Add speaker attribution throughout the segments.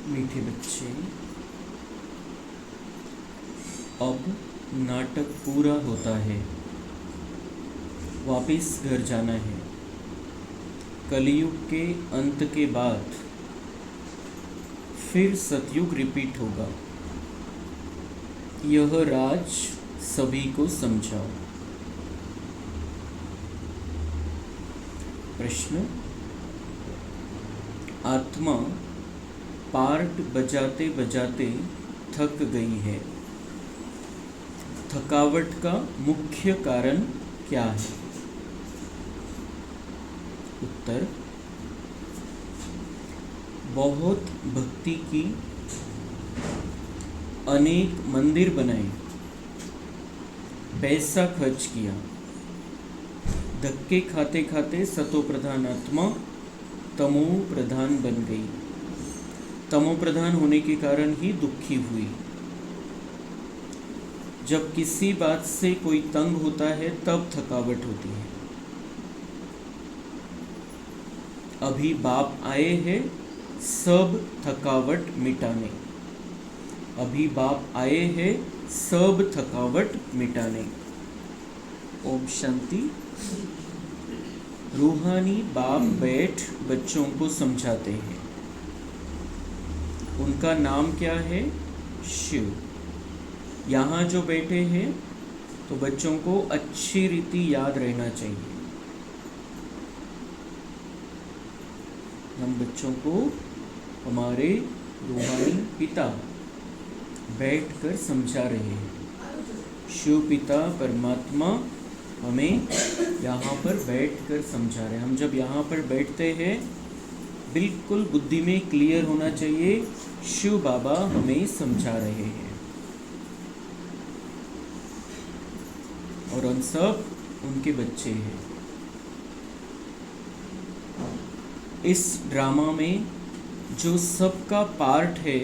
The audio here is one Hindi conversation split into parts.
Speaker 1: मीठे बच्चे, अब नाटक पूरा होता है, वापिस घर जाना है। कलयुग के अंत के बाद फिर सतयुग रिपीट होगा। यह राज सभी को समझाओ। प्रश्न, आत्मा पार्ट बजाते बजाते थक गई है। थकावट का मुख्य कारण क्या है? उत्तर, बहुत भक्ति की, अनेक मंदिर बनाए, पैसा खर्च किया, धक्के खाते खाते सतो प्रधान आत्मा तमो प्रधान बन गई। तमो प्रधान होने के कारण ही दुखी हुई। जब किसी बात से कोई तंग होता है तब थकावट होती है। अभी बाप आए हैं सब थकावट मिटाने। अभी बाप आए हैं सब थकावट मिटाने। ओम शांति। रूहानी बाप बैठ बच्चों को समझाते हैं। उनका नाम क्या है? शिव। यहाँ जो बैठे हैं तो बच्चों को अच्छी रीति याद रहना चाहिए। हम बच्चों को हमारे रूहानी पिता बैठकर समझा रहे हैं। शिव पिता परमात्मा हमें यहाँ पर बैठकर समझा रहे हैं। हम जब यहाँ पर बैठते हैं बिल्कुल बुद्धि में क्लियर होना चाहिए, शिव बाबा हमें समझा रहे हैं। और हम सब उनके बच्चे हैं। इस ड्रामा में जो सबका पार्ट है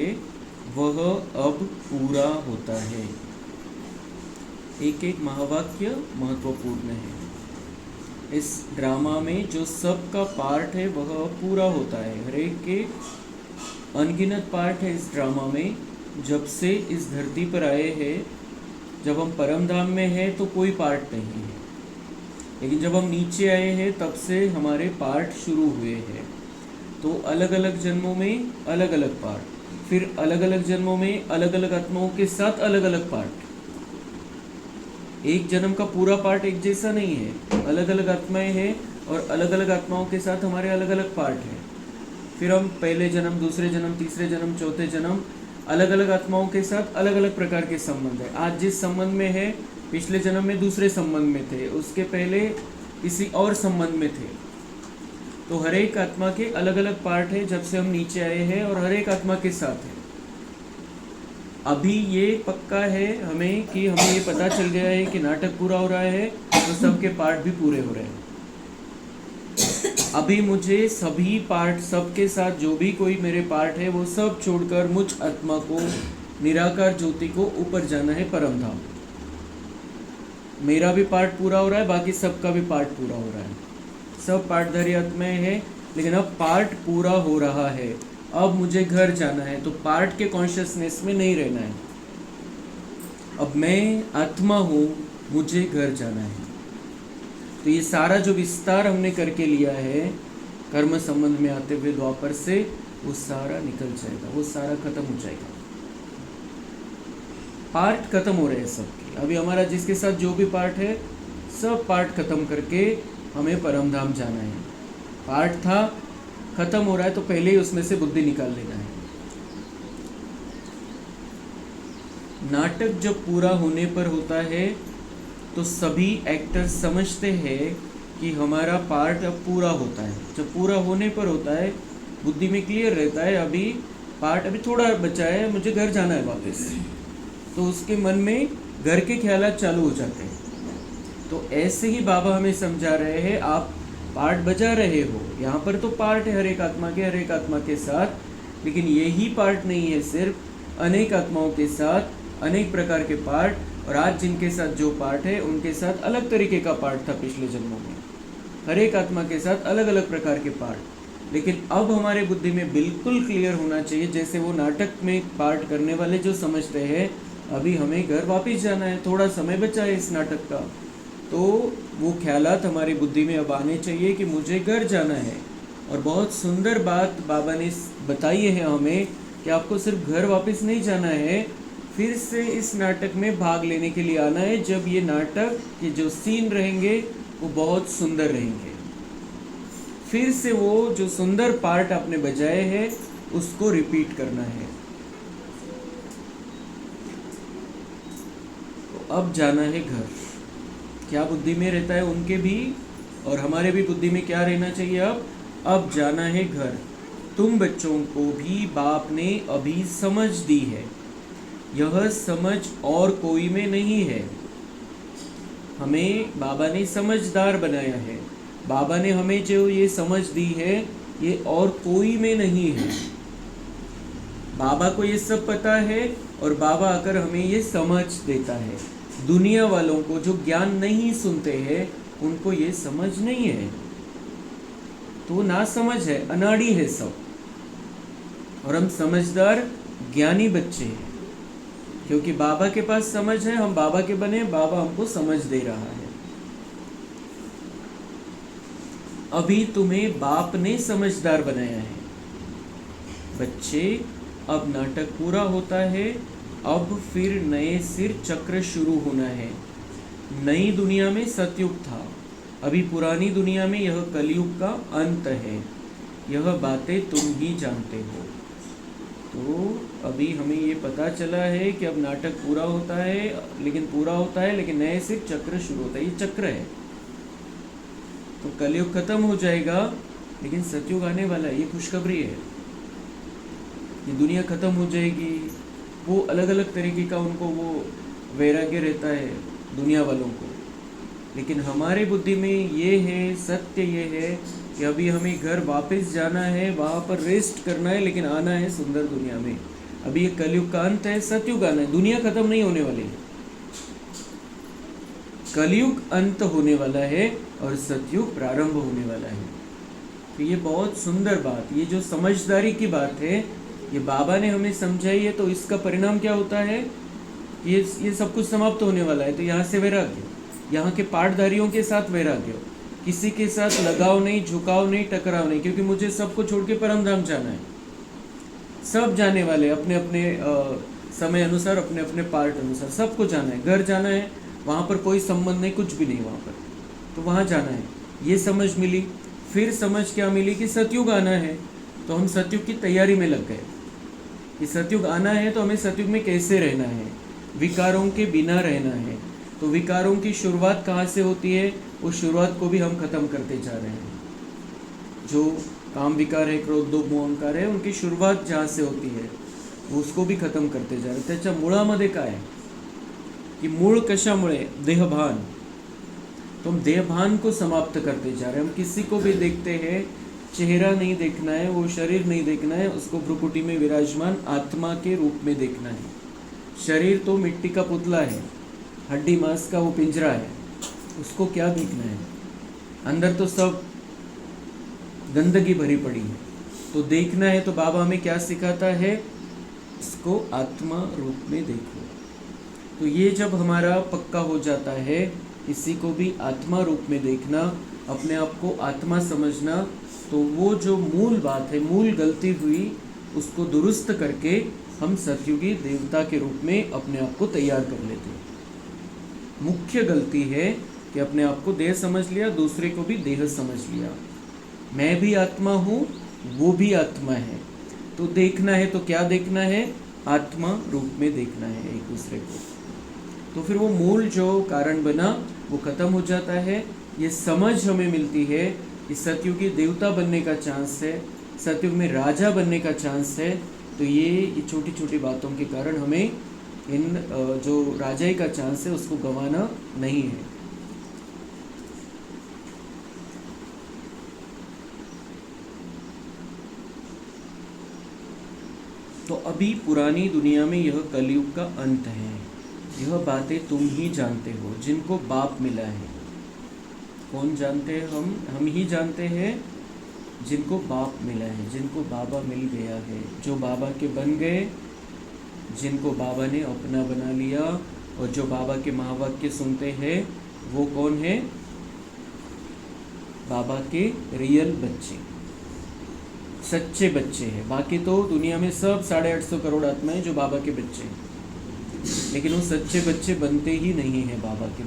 Speaker 1: वह अब पूरा होता है। एक एक महावाक्य महत्वपूर्ण है। इस ड्रामा में जो सबका पार्ट है वह पूरा होता है। हर एक के अनगिनत पार्ट है इस ड्रामा में। जब से इस धरती पर आए हैं, जब हम परम धाम में हैं तो कोई पार्ट नहीं है, लेकिन जब हम नीचे आए हैं तब से हमारे पार्ट शुरू हुए हैं। तो अलग अलग जन्मों में अलग अलग पार्ट, फिर अलग अलग जन्मों में अलग अलग आत्माओं के साथ अलग अलग पार्ट। एक जन्म का पूरा पार्ट एक जैसा नहीं है। अलग अलग आत्माएं हैं और अलग अलग आत्माओं के साथ हमारे अलग अलग पार्ट हैं। फिर हम पहले जन्म, दूसरे जन्म, तीसरे जन्म, चौथे जन्म, अलग अलग आत्माओं के साथ अलग अलग प्रकार के संबंध है। आज जिस संबंध में है, पिछले जन्म में दूसरे संबंध में थे, उसके पहले किसी और संबंध में थे। तो हर एक आत्मा के अलग अलग पार्ट है जब से हम नीचे आए हैं, और हर एक आत्मा के साथ है। अभी ये पक्का है हमें कि हमें ये पता चल गया है कि नाटक पूरा हो रहा है तो सबके पार्ट भी पूरे हो रहे हैं। अभी मुझे सभी पार्ट, सबके साथ जो भी कोई मेरे पार्ट है वो सब छोड़कर मुझ आत्मा को, निराकार ज्योति को ऊपर जाना है, परम धाम। मेरा भी पार्ट पूरा हो रहा है, बाकी सबका भी पार्ट पूरा हो रहा है। सब पार्टधारी आत्माएं हैं, लेकिन अब पार्ट पूरा हो रहा है। अब मुझे घर जाना है, तो पार्ट के कॉन्शियसनेस में नहीं रहना है। अब मैं आत्मा हूँ, मुझे घर जाना है। तो ये सारा जो विस्तार हमने करके लिया है कर्म संबंध में आते हुए द्वापर से, वो सारा निकल जाएगा, वो सारा खत्म हो जाएगा। पार्ट खत्म हो रहे हैं सबके। अभी हमारा जिसके साथ जो भी पार्ट है, सब पार्ट खत्म करके हमें परम धाम जाना है। पार्ट था, खत्म हो रहा है, तो पहले ही उसमें से बुद्धि निकाल लेना है। नाटक जब पूरा होने पर होता है तो सभी एक्टर समझते हैं कि हमारा पार्ट अब पूरा होता है। जब पूरा होने पर होता है, बुद्धि में क्लियर रहता है अभी पार्ट अभी थोड़ा बचा है, मुझे घर जाना है वापस। तो उसके मन में घर के ख्यालात चालू हो जाते हैं। तो ऐसे ही बाबा हमें समझा रहे हैं, आप पार्ट बजा रहे हो, यहाँ पर तो पार्ट है हर एक आत्मा के, हर एक आत्मा के साथ, लेकिन यही पार्ट नहीं है, सिर्फ अनेक आत्माओं के साथ अनेक प्रकार के पार्ट और आज जिनके साथ जो पार्ट है उनके साथ अलग तरीके का पार्ट था पिछले जन्मों में। हर एक आत्मा के साथ अलग अलग प्रकार के पार्ट। लेकिन अब हमारे बुद्धि में बिल्कुल क्लियर होना चाहिए, जैसे वो नाटक में पार्ट करने वाले जो समझते हैं अभी हमें घर वापस जाना है, थोड़ा समय बचा है इस नाटक का, तो वो ख्यालात हमारी बुद्धि में अब आने चाहिए कि मुझे घर जाना है। और बहुत सुंदर बात बाबा ने बताई है हमें कि आपको सिर्फ घर वापस नहीं जाना है, फिर से इस नाटक में भाग लेने के लिए आना है, जब ये नाटक के जो सीन रहेंगे वो बहुत सुंदर रहेंगे। फिर से वो जो सुंदर पार्ट आपने बजाए हैं उसको रिपीट करना है। तो अब जाना है घर। क्या बुद्धि में रहता है उनके भी और हमारे भी बुद्धि में क्या रहना चाहिए? अब जाना है घर। तुम बच्चों को भी बाप ने अभी समझ दी है, यह समझ और कोई में नहीं है। हमें बाबा ने समझदार बनाया है। बाबा ने हमें जो ये समझ दी है ये और कोई में नहीं है। बाबा को ये सब पता है और बाबा आकर हमें ये समझ देता है। दुनिया वालों को जो ज्ञान नहीं सुनते हैं उनको ये समझ नहीं है, तो ना समझ है, अनाड़ी है सब। और हम समझदार ज्ञानी बच्चे हैं, क्योंकि बाबा के पास समझ है, हम बाबा के बने, बाबा हमको समझ दे रहा है। अभी तुम्हें बाप ने समझदार बनाया है। बच्चे, अब नाटक पूरा होता है, अब फिर नए सिर चक्र शुरू होना है। नई दुनिया में सतयुग था, अभी पुरानी दुनिया में यह कलयुग का अंत है। यह बातें तुम ही जानते हो। तो अभी हमें ये पता चला है कि अब नाटक पूरा होता है, लेकिन नए से चक्र शुरू होता है। ये चक्र है, तो कलयुग खत्म हो जाएगा लेकिन सतयुग आने वाला है। ये खुशखबरी है। ये दुनिया खत्म हो जाएगी। वो अलग अलग तरीके का उनको वो वैराग्य रहता है दुनिया वालों को, लेकिन हमारे बुद्धि में ये है, सत्य ये है कि अभी हमें घर वापस जाना है, वहाँ पर रेस्ट करना है, लेकिन आना है सुंदर दुनिया में। अभी ये कलयुग का अंत है, सतयुग आना है। दुनिया खत्म नहीं होने वाली है, कलयुग अंत होने वाला है और सतयुग प्रारंभ होने वाला है। तो ये बहुत सुंदर बात, ये जो समझदारी की बात है, ये बाबा ने हमें समझाई है। तो इसका परिणाम क्या होता है? ये सब कुछ समाप्त होने वाला है। तो यहाँ से वैराग्य, यहाँ के पाठधारियों के साथ वैराग्य, किसी के साथ लगाव नहीं, झुकाव नहीं, टकराव नहीं, क्योंकि मुझे सबको छोड़ के परम धाम जाना है। सब जाने वाले अपने अपने समय अनुसार, अपने अपने पार्ट अनुसार सबको जाना है। घर जाना है, वहाँ पर कोई संबंध नहीं, कुछ भी नहीं वहाँ पर, तो वहाँ जाना है। ये समझ मिली। फिर समझ क्या मिली कि सतयुग आना है, तो हम सतयुग की तैयारी में लग गए कि सतयुग आना है, तो हमें सतयुग में कैसे रहना है, विकारों के बिना रहना है। तो विकारों की शुरुआत कहाँ से होती है? उस शुरुआत को भी हम खत्म करते जा रहे हैं। जो काम विकार है, क्रोध लोभ मोह अहंकार है, उनकी शुरुआत जहाँ से होती है उसको भी खत्म करते जा रहे हैं। त्याच्या मुळामध्ये काय आहे कि मूळ कशामुळे? देहभान। तो हम देहभान को समाप्त करते जा रहे हैं। हम किसी को भी देखते हैं, चेहरा नहीं देखना है, वो शरीर नहीं देखना है, उसको भ्रुकुटी में विराजमान आत्मा के रूप में देखना है। शरीर तो मिट्टी का पुतला है, हड्डी मांस का वो पिंजरा है, उसको क्या देखना है? अंदर तो सब गंदगी भरी पड़ी है। तो देखना है तो बाबा हमें क्या सिखाता है? इसको आत्मा रूप में देखो। तो ये जब हमारा पक्का हो जाता है, किसी को भी आत्मा रूप में देखना, अपने आप को आत्मा समझना, तो वो जो मूल बात है, मूल गलती हुई, उसको दुरुस्त करके हम सतयुगी देवता के रूप में अपने आप को तैयार कर लेते हैं। मुख्य गलती है कि अपने आप को देह समझ लिया, दूसरे को भी देह समझ लिया। मैं भी आत्मा हूँ, वो भी आत्मा है। तो देखना है तो क्या देखना है? आत्मा रूप में देखना है एक दूसरे को। तो फिर वो मूल जो कारण बना वो खत्म हो जाता है। ये समझ हमें मिलती है कि सतयुगी देवता बनने का चांस है, सतयुग में राजा बनने का चांस है। तो ये छोटी छोटी बातों के कारण हमें इन जो राजाई का चांस है उसको गंवाना नहीं है। तो अभी पुरानी दुनिया में यह कलयुग का अंत है। यह बातें तुम ही जानते हो जिनको बाप मिला है। कौन जानते हैं? हम ही जानते हैं जिनको बाप मिला है, जिनको बाबा मिल गया है, जो बाबा के बन गए, जिनको बाबा ने अपना बना लिया, और जो बाबा के महावाक्य सुनते हैं वो कौन है? बाबा के रियल बच्चे, सच्चे बच्चे हैं। बाकी तो दुनिया में सब 850 करोड़ आत्माएं जो बाबा के बच्चे हैं, लेकिन वो सच्चे बच्चे बनते ही नहीं हैं बाबा के।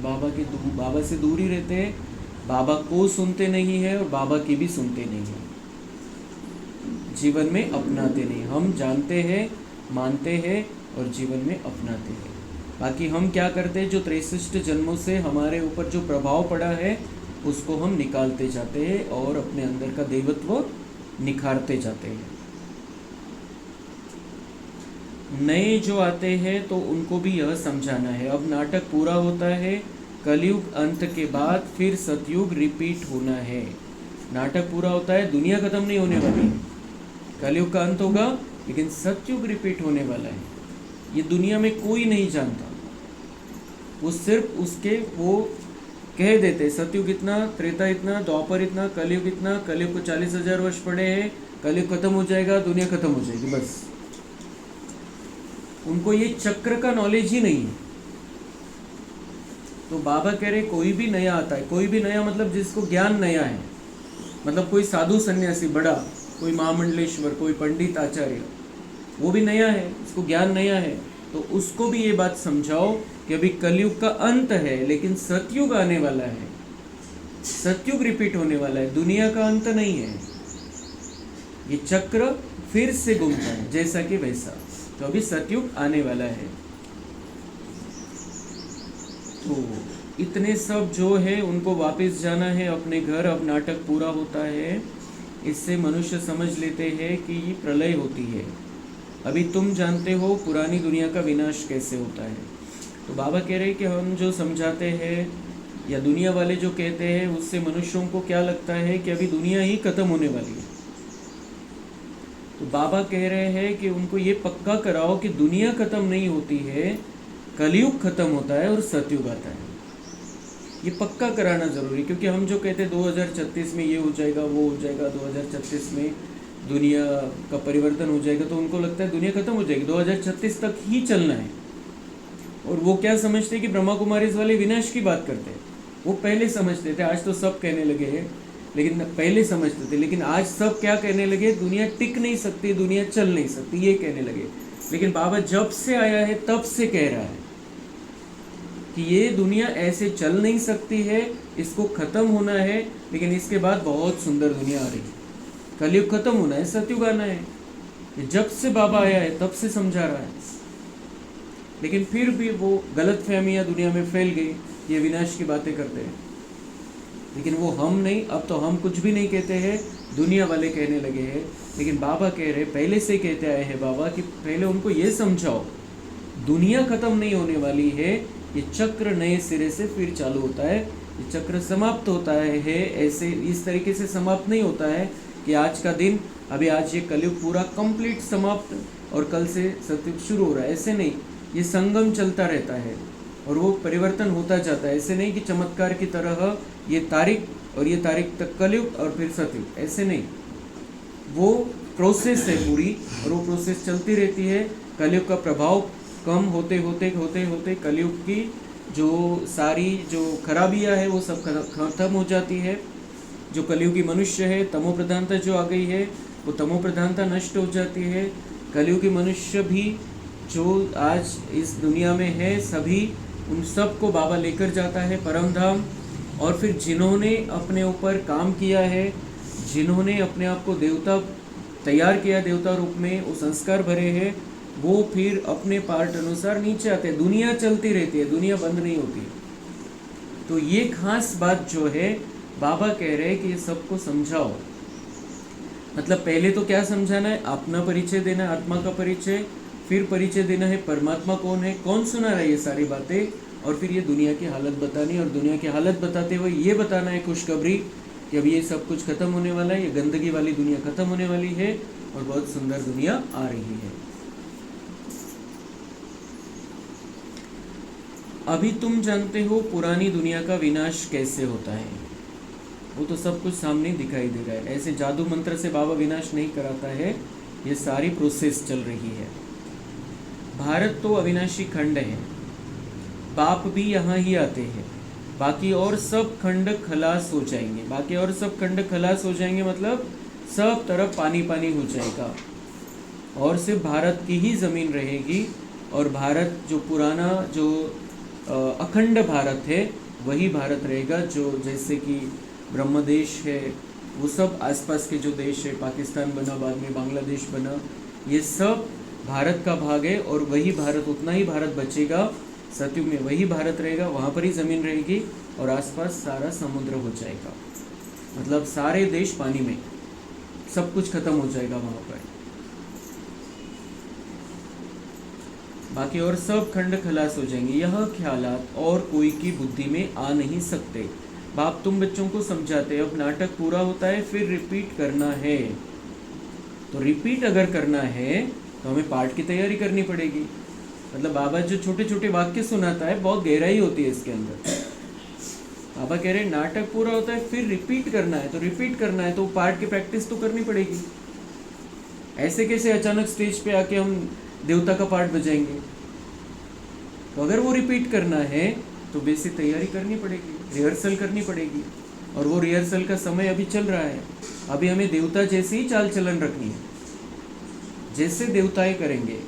Speaker 1: बाबा से दूर ही रहते हैं, बाबा को सुनते नहीं हैं और बाबा की भी सुनते नहीं हैं, जीवन में अपनाते नहीं। हम जानते हैं, मानते हैं और जीवन में अपनाते हैं। बाकी हम क्या करते हैं? जो 63 जन्मों से हमारे ऊपर जो प्रभाव पड़ा है उसको हम निकालते जाते हैं और अपने अंदर का देवत्व निखारते जाते हैं। नए जो आते हैं तो उनको भी यह समझाना है। अब नाटक पूरा होता है, कलयुग अंत के बाद फिर सतयुग रिपीट होना है। नाटक पूरा होता है, दुनिया खत्म नहीं होने वाली है, कलयुग का अंत होगा लेकिन सतयुग रिपीट होने वाला है। ये दुनिया में कोई नहीं जानता, वो सिर्फ उसके वो कह देते सतयुग इतना, त्रेता इतना, द्वापर इतना, कलयुग इतना, कलयुग को 40,000 वर्ष पड़े हैं, कलयुग खत्म हो जाएगा, दुनिया खत्म हो जाएगी, बस। उनको ये चक्र का नॉलेज ही नहीं है। तो बाबा कह रहे कोई भी नया आता है, कोई भी नया मतलब जिसको ज्ञान नया है, मतलब कोई साधु सन्यासी बड़ा, कोई महामंडलेश्वर, कोई पंडित आचार्य, वो भी नया है, उसको ज्ञान नया है, तो उसको भी ये बात समझाओ कि अभी कलयुग का अंत है लेकिन सतयुग आने वाला है, सतयुग रिपीट होने वाला है, दुनिया का अंत नहीं है। ये चक्र फिर से घूमता है जैसा कि वैसा, तो अभी सतयुग आने वाला है। तो इतने सब जो है उनको वापस जाना है अपने घर। अब नाटक पूरा होता है, इससे मनुष्य समझ लेते हैं कि ये प्रलय होती है। अभी तुम जानते हो पुरानी दुनिया का विनाश कैसे होता है। तो बाबा कह रहे हैं कि हम जो समझाते हैं या दुनिया वाले जो कहते हैं उससे मनुष्यों को क्या लगता है कि अभी दुनिया ही खत्म होने वाली है। तो बाबा कह रहे हैं कि उनको ये पक्का कराओ कि दुनिया खत्म नहीं होती है, कलयुग खत्म होता है और सतयुग आता है। ये पक्का कराना ज़रूरी, क्योंकि हम जो कहते हैं 2036 में ये हो जाएगा, वो हो जाएगा, 2036 में दुनिया का परिवर्तन हो जाएगा, तो उनको लगता है दुनिया खत्म हो जाएगी, 2036 तक ही चलना है। और वो क्या समझते हैं कि ब्रह्मा कुमारीज वाले विनाश की बात करते हैं। वो पहले समझते थे, आज तो सब कहने लगे हैं, लेकिन पहले समझते थे, लेकिन आज सब क्या कहने लगे? दुनिया टिक नहीं सकती, दुनिया चल नहीं सकती, ये कहने लगे। लेकिन बाबा जब से आया है तब से कह रहा है कि ये दुनिया ऐसे चल नहीं सकती है, इसको खत्म होना है, लेकिन इसके बाद बहुत सुंदर दुनिया आ रही है। कलयुग खत्म होना है, सतयुग आना है। जब से बाबा आया है तब से समझा रहा है, लेकिन फिर भी वो गलत फहमियाँ दुनिया में फैल गई, ये विनाश की बातें करते हैं। लेकिन वो हम नहीं, अब तो हम कुछ भी नहीं कहते हैं, दुनिया वाले कहने लगे हैं। लेकिन बाबा कह रहे, पहले से कहते आए हैं बाबा कि पहले उनको ये समझाओ दुनिया खत्म नहीं होने वाली है, ये चक्र नए सिरे से फिर चालू होता है। ये चक्र समाप्त होता है ऐसे इस तरीके से समाप्त नहीं होता है कि आज का दिन, अभी आज ये कलयुग पूरा कंप्लीट समाप्त और कल से सतयुग शुरू हो रहा है, ऐसे नहीं। ये संगम चलता रहता है और वो परिवर्तन होता जाता है। ऐसे नहीं कि चमत्कार की तरह ये तारीख और ये तारीख तक कलयुग और फिर सतयुग, ऐसे नहीं। वो प्रोसेस है पूरी, और वो प्रोसेस चलती रहती है। कलयुग का प्रभाव कम होते होते होते होते कलयुग की जो सारी जो खराबियाँ है वो सब खत्म हो जाती है। जो कलयुगी मनुष्य है, तमो प्रधानता जो आ गई है, वो तमो प्रधानता नष्ट हो जाती है। कलयुगी मनुष्य भी जो आज इस दुनिया में है, सभी उन सब को बाबा लेकर जाता है परम धाम। और फिर जिन्होंने अपने ऊपर काम किया है, जिन्होंने अपने आप को देवता तैयार किया, देवता रूप में वो संस्कार भरे हैं, वो फिर अपने पार्ट अनुसार नीचे आते हैं। दुनिया चलती रहती है, दुनिया बंद नहीं होती। तो ये खास बात जो है बाबा कह रहे हैं कि ये सबको समझाओ। मतलब पहले तो क्या समझाना है? अपना परिचय देना है, आत्मा का परिचय, फिर परिचय देना है परमात्मा कौन है, कौन सुना रहा है ये सारी बातें, और फिर ये दुनिया की हालत बतानी। और दुनिया की हालत बताते हुए ये बताना है खुशखबरी कि अब ये सब कुछ खत्म होने वाला है, ये गंदगी वाली दुनिया खत्म होने वाली है और बहुत सुंदर दुनिया आ रही है। अभी तुम जानते हो पुरानी दुनिया का विनाश कैसे होता है। वो तो सब कुछ सामने दिखाई दे रहा है। ऐसे जादू मंत्र से बाबा विनाश नहीं कराता है, ये सारी प्रोसेस चल रही है। भारत तो अविनाशी खंड है, बाप भी यहाँ ही आते हैं। बाकी और सब खंड खलास हो जाएंगे, बाकी और सब खंड खलास हो जाएंगे मतलब सब तरफ पानी पानी हो जाएगा और सिर्फ भारत की ही ज़मीन रहेगी। और भारत जो पुराना जो अखंड भारत है वही भारत रहेगा, जो जैसे कि ब्रह्मदेश है, वो सब आसपास के जो देश है, पाकिस्तान बना, बाद में बांग्लादेश बना, ये सब भारत का भाग है। और वही भारत, उतना ही भारत बचेगा सतयुग में, वही भारत रहेगा, वहाँ पर ही ज़मीन रहेगी और आसपास सारा समुद्र हो जाएगा, मतलब सारे देश पानी में, सब कुछ खत्म हो जाएगा वहाँ पर। बाकी और सब खंड खलास हो जाएंगे। यह ख्यालात और कोई की बुद्धि में आ नहीं सकते। बाप तुम बच्चों को समझाते, अब नाटक पूरा होता है फिर रिपीट करना है। तो रिपीट अगर करना है तो हमें पाठ की तैयारी करनी पड़ेगी। मतलब बाबा जो छोटे छोटे वाक्य सुनाता है बहुत गहराई होती है इसके अंदर। बाबा कह रहे नाटक पूरा होता है फिर रिपीट करना है, तो रिपीट करना है तो पाठ की प्रैक्टिस तो करनी पड़ेगी। ऐसे कैसे अचानक स्टेज पे आके हम देवता का पाठ बजाएंगे। तो अगर वो रिपीट करना है तो बेसिक तैयारी करनी पड़ेगी, रिहर्सल करनी पड़ेगी। और वो रिहर्सल का समय अभी चल रहा है। अभी हमें देवता जैसी ही चाल चलन रखनी है, जैसे देवताएं करेंगे,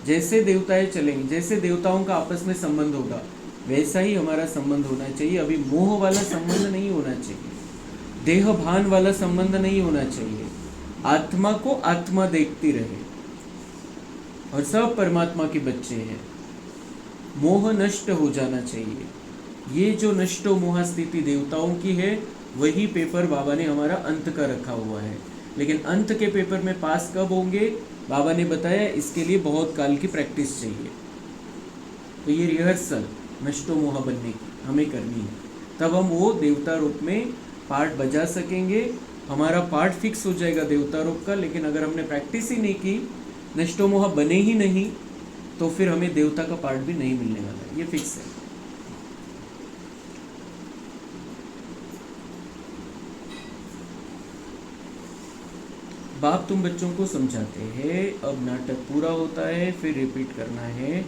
Speaker 1: जैसे देवताएं चलेंगे, जैसे देवताओं का आपस में संबंध होगा वैसा ही हमारा संबंध होना चाहिए। अभी मोह वाला संबंध नहीं होना चाहिए, देह भान वाला संबंध नहीं होना चाहिए। आत्मा को आत्मा देखती रहे और सब परमात्मा के बच्चे हैं। मोह नष्ट हो जाना चाहिए। ये जो नष्टो मोह स्थिति देवताओं की है, वही पेपर बाबा ने हमारा अंत का रखा हुआ है। लेकिन अंत के पेपर में पास कब होंगे, बाबा ने बताया इसके लिए बहुत काल की प्रैक्टिस चाहिए। तो ये रिहर्सल नष्टो मोह बनने की हमें करनी है, तब हम वो देवता रूप में पाठ बजा सकेंगे। हमारा पाठ फिक्स हो जाएगा देवता रूप का। लेकिन अगर हमने प्रैक्टिस ही नहीं की, नष्टो मोह बने ही नहीं, तो फिर हमें देवता का पाठ भी नहीं मिलने वाला, ये फिक्स है। बाप तुम बच्चों को समझाते हैं, अब नाटक पूरा होता है फिर रिपीट करना है।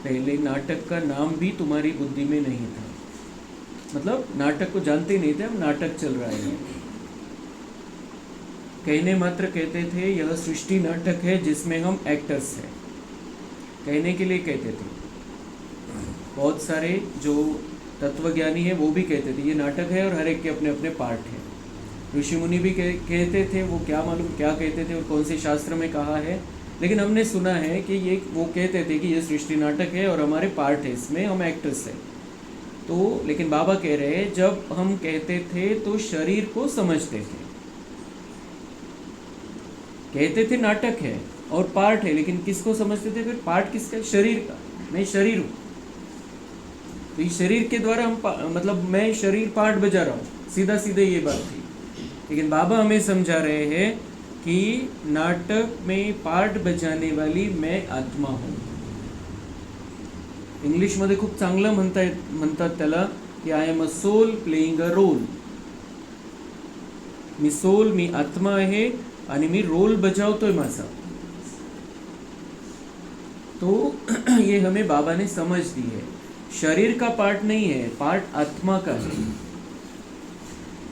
Speaker 1: पहले नाटक का नाम भी तुम्हारी बुद्धि में नहीं था, मतलब नाटक को जानते नहीं थे, अब नाटक चल रहा है। कहने मात्र कहते थे यह सृष्टि नाटक है जिसमें हम एक्टर्स हैं, कहने के लिए कहते थे। बहुत सारे जो तत्वज्ञानी है वो भी कहते थे ये नाटक है और हर एक के अपने अपने पार्ट हैं। ऋषि मुनि भी कहते थे, वो क्या मालूम क्या कहते थे और कौन से शास्त्र में कहा है, लेकिन हमने सुना है कि ये वो कहते थे कि ये सृष्टि नाटक है और हमारे पार्ट है, इसमें हम एक्टर्स हैं। तो लेकिन बाबा कह रहे हैं जब हम कहते थे तो शरीर को समझते थे, कहते थे नाटक है और पार्ट है, लेकिन किसको समझते थे फिर? पार्ट किसका? शरीर का। मैं शरीर हूँ, तो इस शरीर के द्वारा हम मतलब मैं शरीर पार्ट बजा रहा हूँ, सीधा सीधे ये बात थी। लेकिन बाबा हमें समझा रहे हैं कि नाटक में पार्ट बजाने वाली मैं आत्मा हूँ। इंग्लिशमध्ये खूप चांगलं म्हणतात त्याला की I am a soul playing a role. मी सोल, मी आत्मा आहे आणि मी रोल बजावतोय माझा। तो ये हमें बाबा ने समझ दी है, शरीर का पार्ट नहीं है, पार्ट आत्मा का है।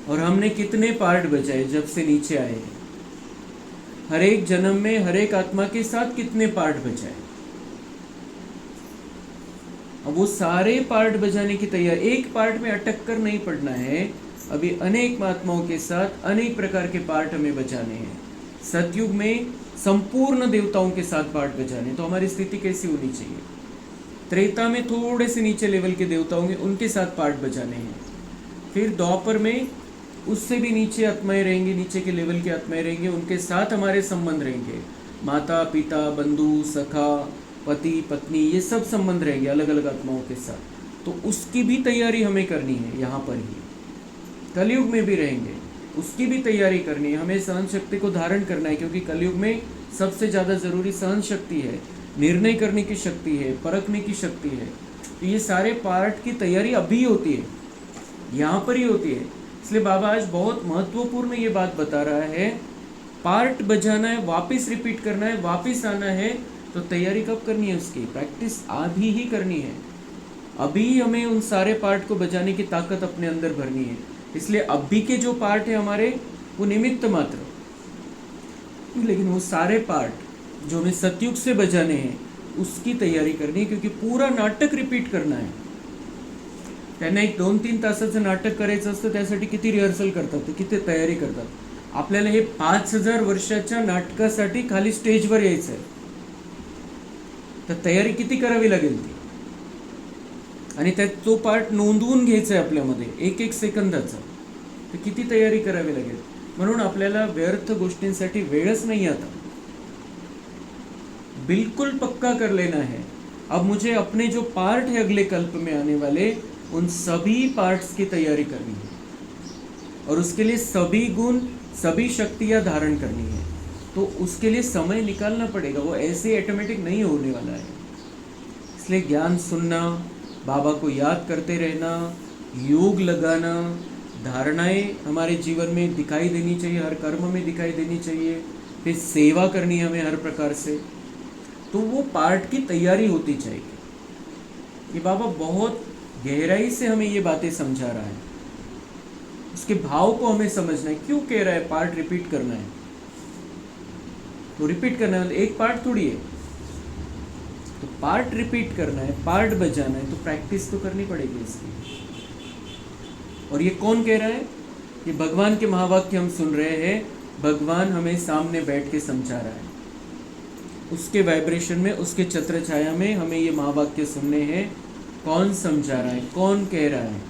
Speaker 1: और हमने कितने पार्ट बजाए जब से नीचे आए, हर एक जन्म में हर एक आत्मा के साथ कितने पार्ट बजाए। अब वो सारे पार्ट बजाने की तैयारी, एक पार्ट में अटक कर नहीं पड़ना है। अभी अनेक महात्माओं के साथ अनेक प्रकार के पार्ट हमें बजाने हैं। सतयुग में संपूर्ण देवताओं के साथ पार्ट बजाने, तो हमारी स्थिति कैसी होनी चाहिए? त्रेता में थोड़े से नीचे लेवल के देवता होंगे, उनके साथ पार्ट बजाने हैं। फिर द्वापर में उससे भी नीचे आत्माएं रहेंगी, नीचे के लेवल की आत्माएं रहेंगी, उनके साथ हमारे संबंध रहेंगे। माता पिता, बंधु, सखा, पति पत्नी, ये सब संबंध रहेंगे अलग अलग आत्माओं के साथ। तो उसकी भी तैयारी हमें करनी है यहाँ पर ही। कलयुग में भी रहेंगे, उसकी भी तैयारी करनी है। हमें सहन शक्ति को धारण करना है, क्योंकि कलयुग में सबसे ज़्यादा ज़रूरी सहन शक्ति है, निर्णय करने की शक्ति है, परखने की शक्ति है। तो ये सारे पार्ट की तैयारी अभी होती है, यहाँ पर ही होती है। इसलिए बाबा आज बहुत महत्वपूर्ण ये बात बता रहा है, पार्ट बजाना है, वापस रिपीट करना है, वापस आना है, तो तैयारी कब करनी है? उसकी प्रैक्टिस अभी ही करनी है। अभी हमें उन सारे पार्ट को बजाने की ताकत अपने अंदर भरनी है। इसलिए अभी के जो पार्ट है हमारे, वो निमित्त मात्र, लेकिन वो सारे पार्ट जो हमें सतयुग से बजाने हैं उसकी तयारी करनी है, क्योंकि पूरा नाटक रिपीट करना आहे. त्यांना एक 2-3 तासाचं नाटक करायचं असतं, त्यासाठी किती रिहर्सल करतात, किती तयारी करतात. आपल्याला हे 5000 वर्षाच्या नाटकासाठी खाली स्टेजवर यायचं आहे, तर तयारी किती करावी लागेल ती, आणि त्यात तो पार्ट नोंदवून घ्यायचा आहे आपल्यामध्ये एक एक सेकंदाचा, तर किती तयारी करावी लागेल. म्हणून आपल्याला व्यर्थ गोष्टींसाठी वेळच नहीं आता. बिल्कुल पक्का कर लेना है. अब मुझे अपने जो पार्ट है अगले कल्प में आने वाले, उन सभी पार्ट्स की तैयारी करनी है, और उसके लिए सभी गुण, सभी शक्तियाँ धारण करनी है. तो उसके लिए समय निकालना पड़ेगा, वो ऐसे ऑटोमेटिक नहीं होने वाला है. इसलिए ज्ञान सुनना, बाबा को याद करते रहना, योग लगाना, धारणाएं हमारे जीवन में दिखाई देनी चाहिए, हर कर्म में दिखाई देनी चाहिए, फिर सेवा करनी है हमें हर प्रकार से. तो वो पार्ट की तैयारी होती जाएगी. ये बाबा बहुत गहराई से हमें ये बातें समझा रहा है. उसके भाव को हमें समझना है, क्यों कह रहा है पार्ट रिपीट करना है. तो रिपीट करना है, एक पार्ट थोड़ी है, तो पार्ट रिपीट करना है, पार्ट बजाना है, तो प्रैक्टिस तो करनी पड़ेगी इसकी. और ये कौन कह रहा है? ये भगवान के महावाक्य हम सुन रहे हैं. भगवान हमें सामने बैठ के समझा रहा है, उसके वाइब्रेशन में, उसके छत्र छाया में हमें ये महावाक्य सुनने हैं. कौन समझा रहा है, कौन कह रहा है?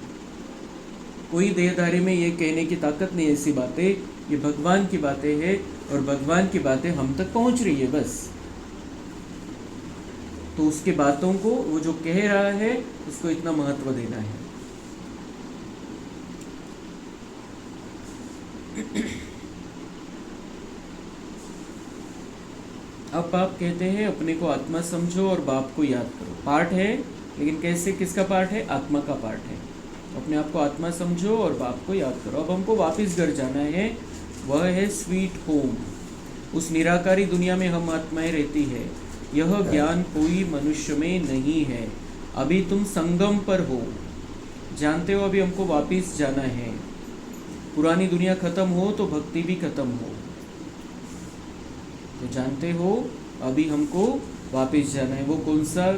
Speaker 1: कोई देहधारी में ये कहने की ताकत नहीं. ऐसी बातें ये भगवान की बातें हैं, और भगवान की बातें हम तक पहुंच रही है बस. तो उसके बातों को, वो जो कह रहा है, उसको इतना महत्व देना है. अब बाप कहते हैं अपने को आत्मा समझो और बाप को याद करो. पार्ट है, लेकिन कैसे, किसका पार्ट है? आत्मा का पार्ट है. अपने आप को आत्मा समझो और बाप को याद करो. अब हमको वापस घर जाना है, वह है स्वीट होम. उस निराकारी दुनिया में हम आत्माएं रहती है. यह ज्ञान कोई मनुष्य में नहीं है. अभी तुम संगम पर हो, जानते हो, अभी हमको वापस जाना है. पुरानी दुनिया खत्म हो तो भक्ति भी खत्म हो, तो जानते हो अभी हमको वापस जाना है. वो कौन सा,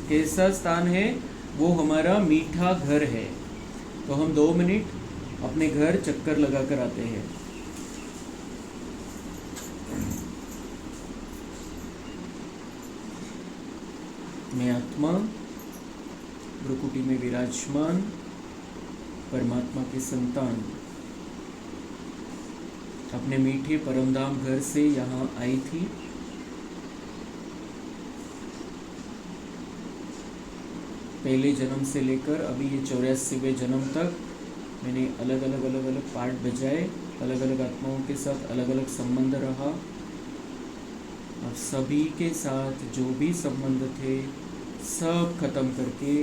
Speaker 1: कैसा स्थान है? वो हमारा मीठा घर है. तो हम 2 मिनट अपने घर चक्कर लगा कर आते हैं. मैं आत्मा भ्रुकुटी में विराजमान परमात्मा की संतान अपने मीठे परमधाम घर से यहाँ आई थी. पहले जन्म से लेकर अभी ये 84वें जन्म तक मैंने अलग अलग पार्ट बजाए, अलग अलग आत्माओं के साथ अलग अलग संबंध रहा. अब सभी के साथ जो भी संबंध थे सब खत्म करके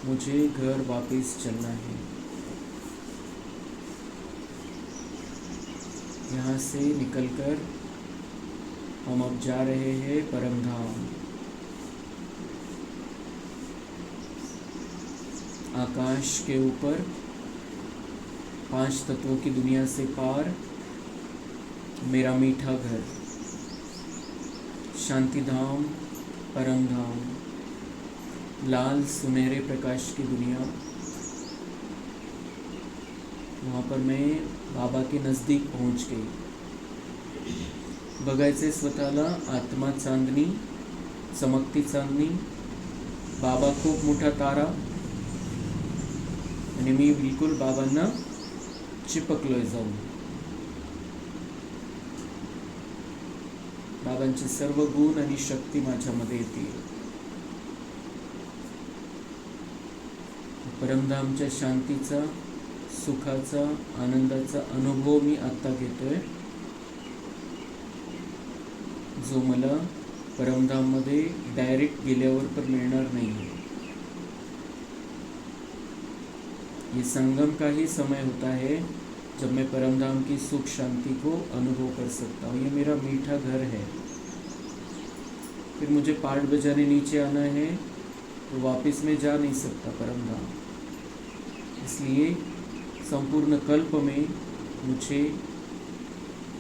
Speaker 1: मुझे घर वापस चलना है. यहाँ से निकलकर हम अब जा रहे हैं परमधाम. आकाश के ऊपर, 5 तत्वों की दुनिया से पार, मेरा मीठा घर, शांति धाम, परम धाम, लाल सुनहरे प्रकाश की दुनिया. वहाँ पर मैं बाबा के नज़दीक पहुँच गई. बघायचे स्वतःला आत्मा चांदणी, चमकती चांदणी, बाबा खूप मोठा तारा, आणि मी बिलकुल बाबांना चिपकलोय जाऊन. बाबांचे सर्व गुण आणि शक्ती माझ्यामध्ये येतील. परमधामच्या शांतीचा, सुखाचा, आनंदाचा अनुभव मी आत्ता घेतोय, जो मला परमधाममध्ये डायरेक्ट गेल्यावर तर मिळणार नाही. ये संगम का ही समय होता है जब मैं परमधाम की सुख शांति को अनुभव कर सकता हूँ। ये मेरा मीठा घर है। फिर मुझे पार्ट बजाने नीचे आना है तो वापस मैं जा नहीं सकता परमधाम। इसलिए संपूर्ण कल्प में मुझे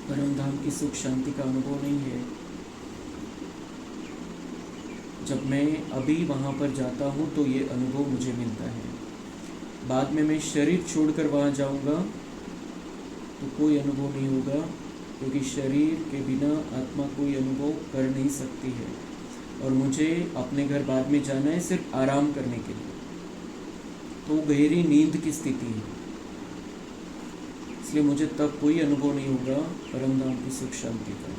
Speaker 1: परमधाम की सुख शांति का अनुभव नहीं है। जब मैं अभी वहाँ पर जाता हूँ तो ये अनुभव मुझे मिलता है। बाद में मैं शरीर छोड़कर वहाँ जाऊँगा तो कोई अनुभव नहीं होगा, क्योंकि शरीर के बिना आत्मा कोई अनुभव कर नहीं सकती है। और मुझे अपने घर बाद में जाना है सिर्फ आराम करने के लिए, तो गहरी नींद की स्थिति है। इसलिए मुझे तब कोई अनुभव नहीं होगा परमधाम की सुख शांति का।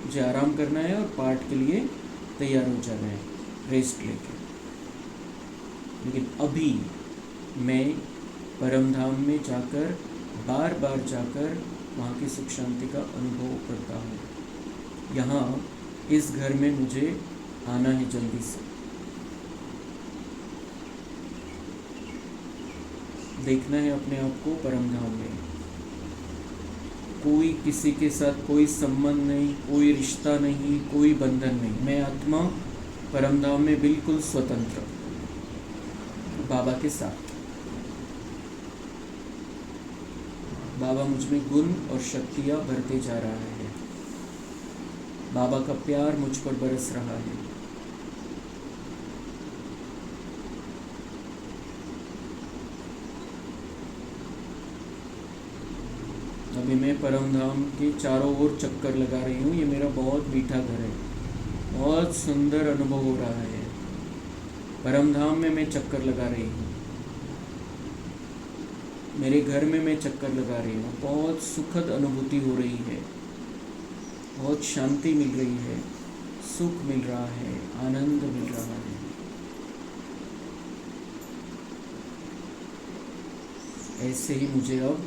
Speaker 1: मुझे आराम करना है और पाठ के लिए तैयार हो जाना है, रेस्ट लेके। लेकिन अभी मैं परमधाम में जाकर बार बार जाकर वहाँ की सुख शांति का अनुभव करता हूँ। यहाँ इस घर में मुझे आना है जल्दी से। देखना है अपने आप को परमधाम में। कोई किसी के साथ कोई संबंध नहीं, कोई रिश्ता नहीं, कोई बंधन नहीं। मैं आत्मा परमधाम में बिल्कुल स्वतंत्र, बाबा के साथ। बाबा मुझ में गुण और शक्तियाँ भरते जा रहा है। बाबा का प्यार मुझ पर बरस रहा है। अभी मैं परमधाम के चारों ओर चक्कर लगा रही हूँ। ये मेरा बहुत मीठा घर है, बहुत सुंदर अनुभव हो रहा है। परमधाम में मैं चक्कर लगा रही हूँ, मेरे घर में मैं चक्कर लगा रही हूँ। बहुत सुखद अनुभूति हो रही है, बहुत शांति मिल रही है, सुख मिल रहा है, आनंद मिल रहा है। ऐसे ही मुझे अब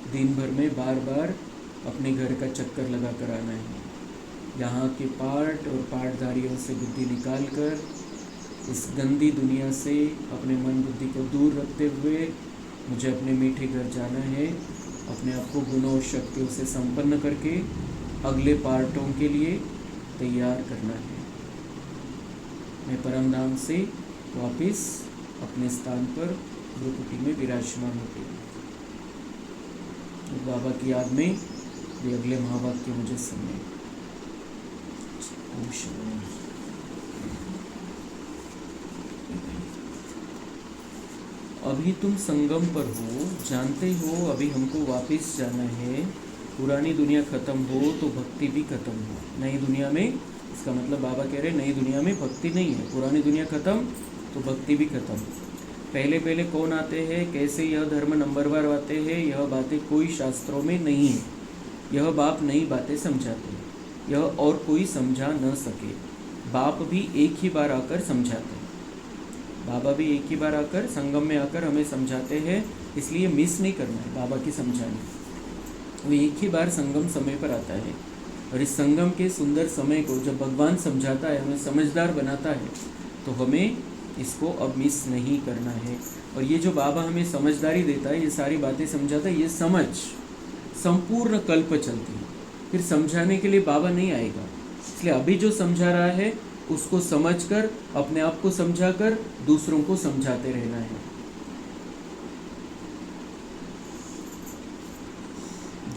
Speaker 1: दिन भर में बार बार अपने घर का चक्कर लगा कर आना है। यहाँ के पाठ और पाठधारियों से बुद्धि निकालकर इस गंदी दुनिया से अपने मन बुद्धि को दूर रखते हुए मुझे अपने मीठे घर जाना है। अपने आप को गुणों और शक्तियों से संपन्न करके अगले पार्टों के लिए तैयार करना है। मैं परमधाम से वापस अपने स्थान पर गुरुकुटी में विराजमान होती हूँ। बाबा की याद में ये अगले महावाक्य मुझे सुनने। ओम शांति। अभी तुम संगम पर हो, जानते हो अभी हमको वापस जाना है। पुरानी दुनिया ख़त्म हो तो भक्ति भी ख़त्म हो। नई दुनिया में, इसका मतलब बाबा कह रहे हैं नई दुनिया में भक्ति नहीं है। पुरानी दुनिया ख़त्म तो भक्ति भी ख़त्म। पहले पहले कौन आते हैं, कैसे यह धर्म नंबरवार आते हैं, यह बातें कोई शास्त्रों में नहीं है। यह बाप नई बातें समझाते हैं, यह और कोई समझा न सके। बाप भी एक ही बार आकर समझाते हैं। बाबा भी एक ही बार आकर संगम में आकर हमें समझाते हैं, इसलिए मिस नहीं करना है बाबा की समझाने। वो एक ही बार संगम समय पर आता है, और इस संगम के सुंदर समय को जब भगवान समझाता है, हमें समझदार बनाता है, तो हमें इसको अब मिस नहीं करना है। और ये जो बाबा हमें समझदारी देता है, ये सारी बातें समझाता है, ये समझ संपूर्ण कल्प चलती है। फिर समझाने के लिए बाबा नहीं आएगा। इसलिए अभी जो समझा रहा है उसको समझकर, अपने आप को समझाकर दूसरों को समझाते रहना है।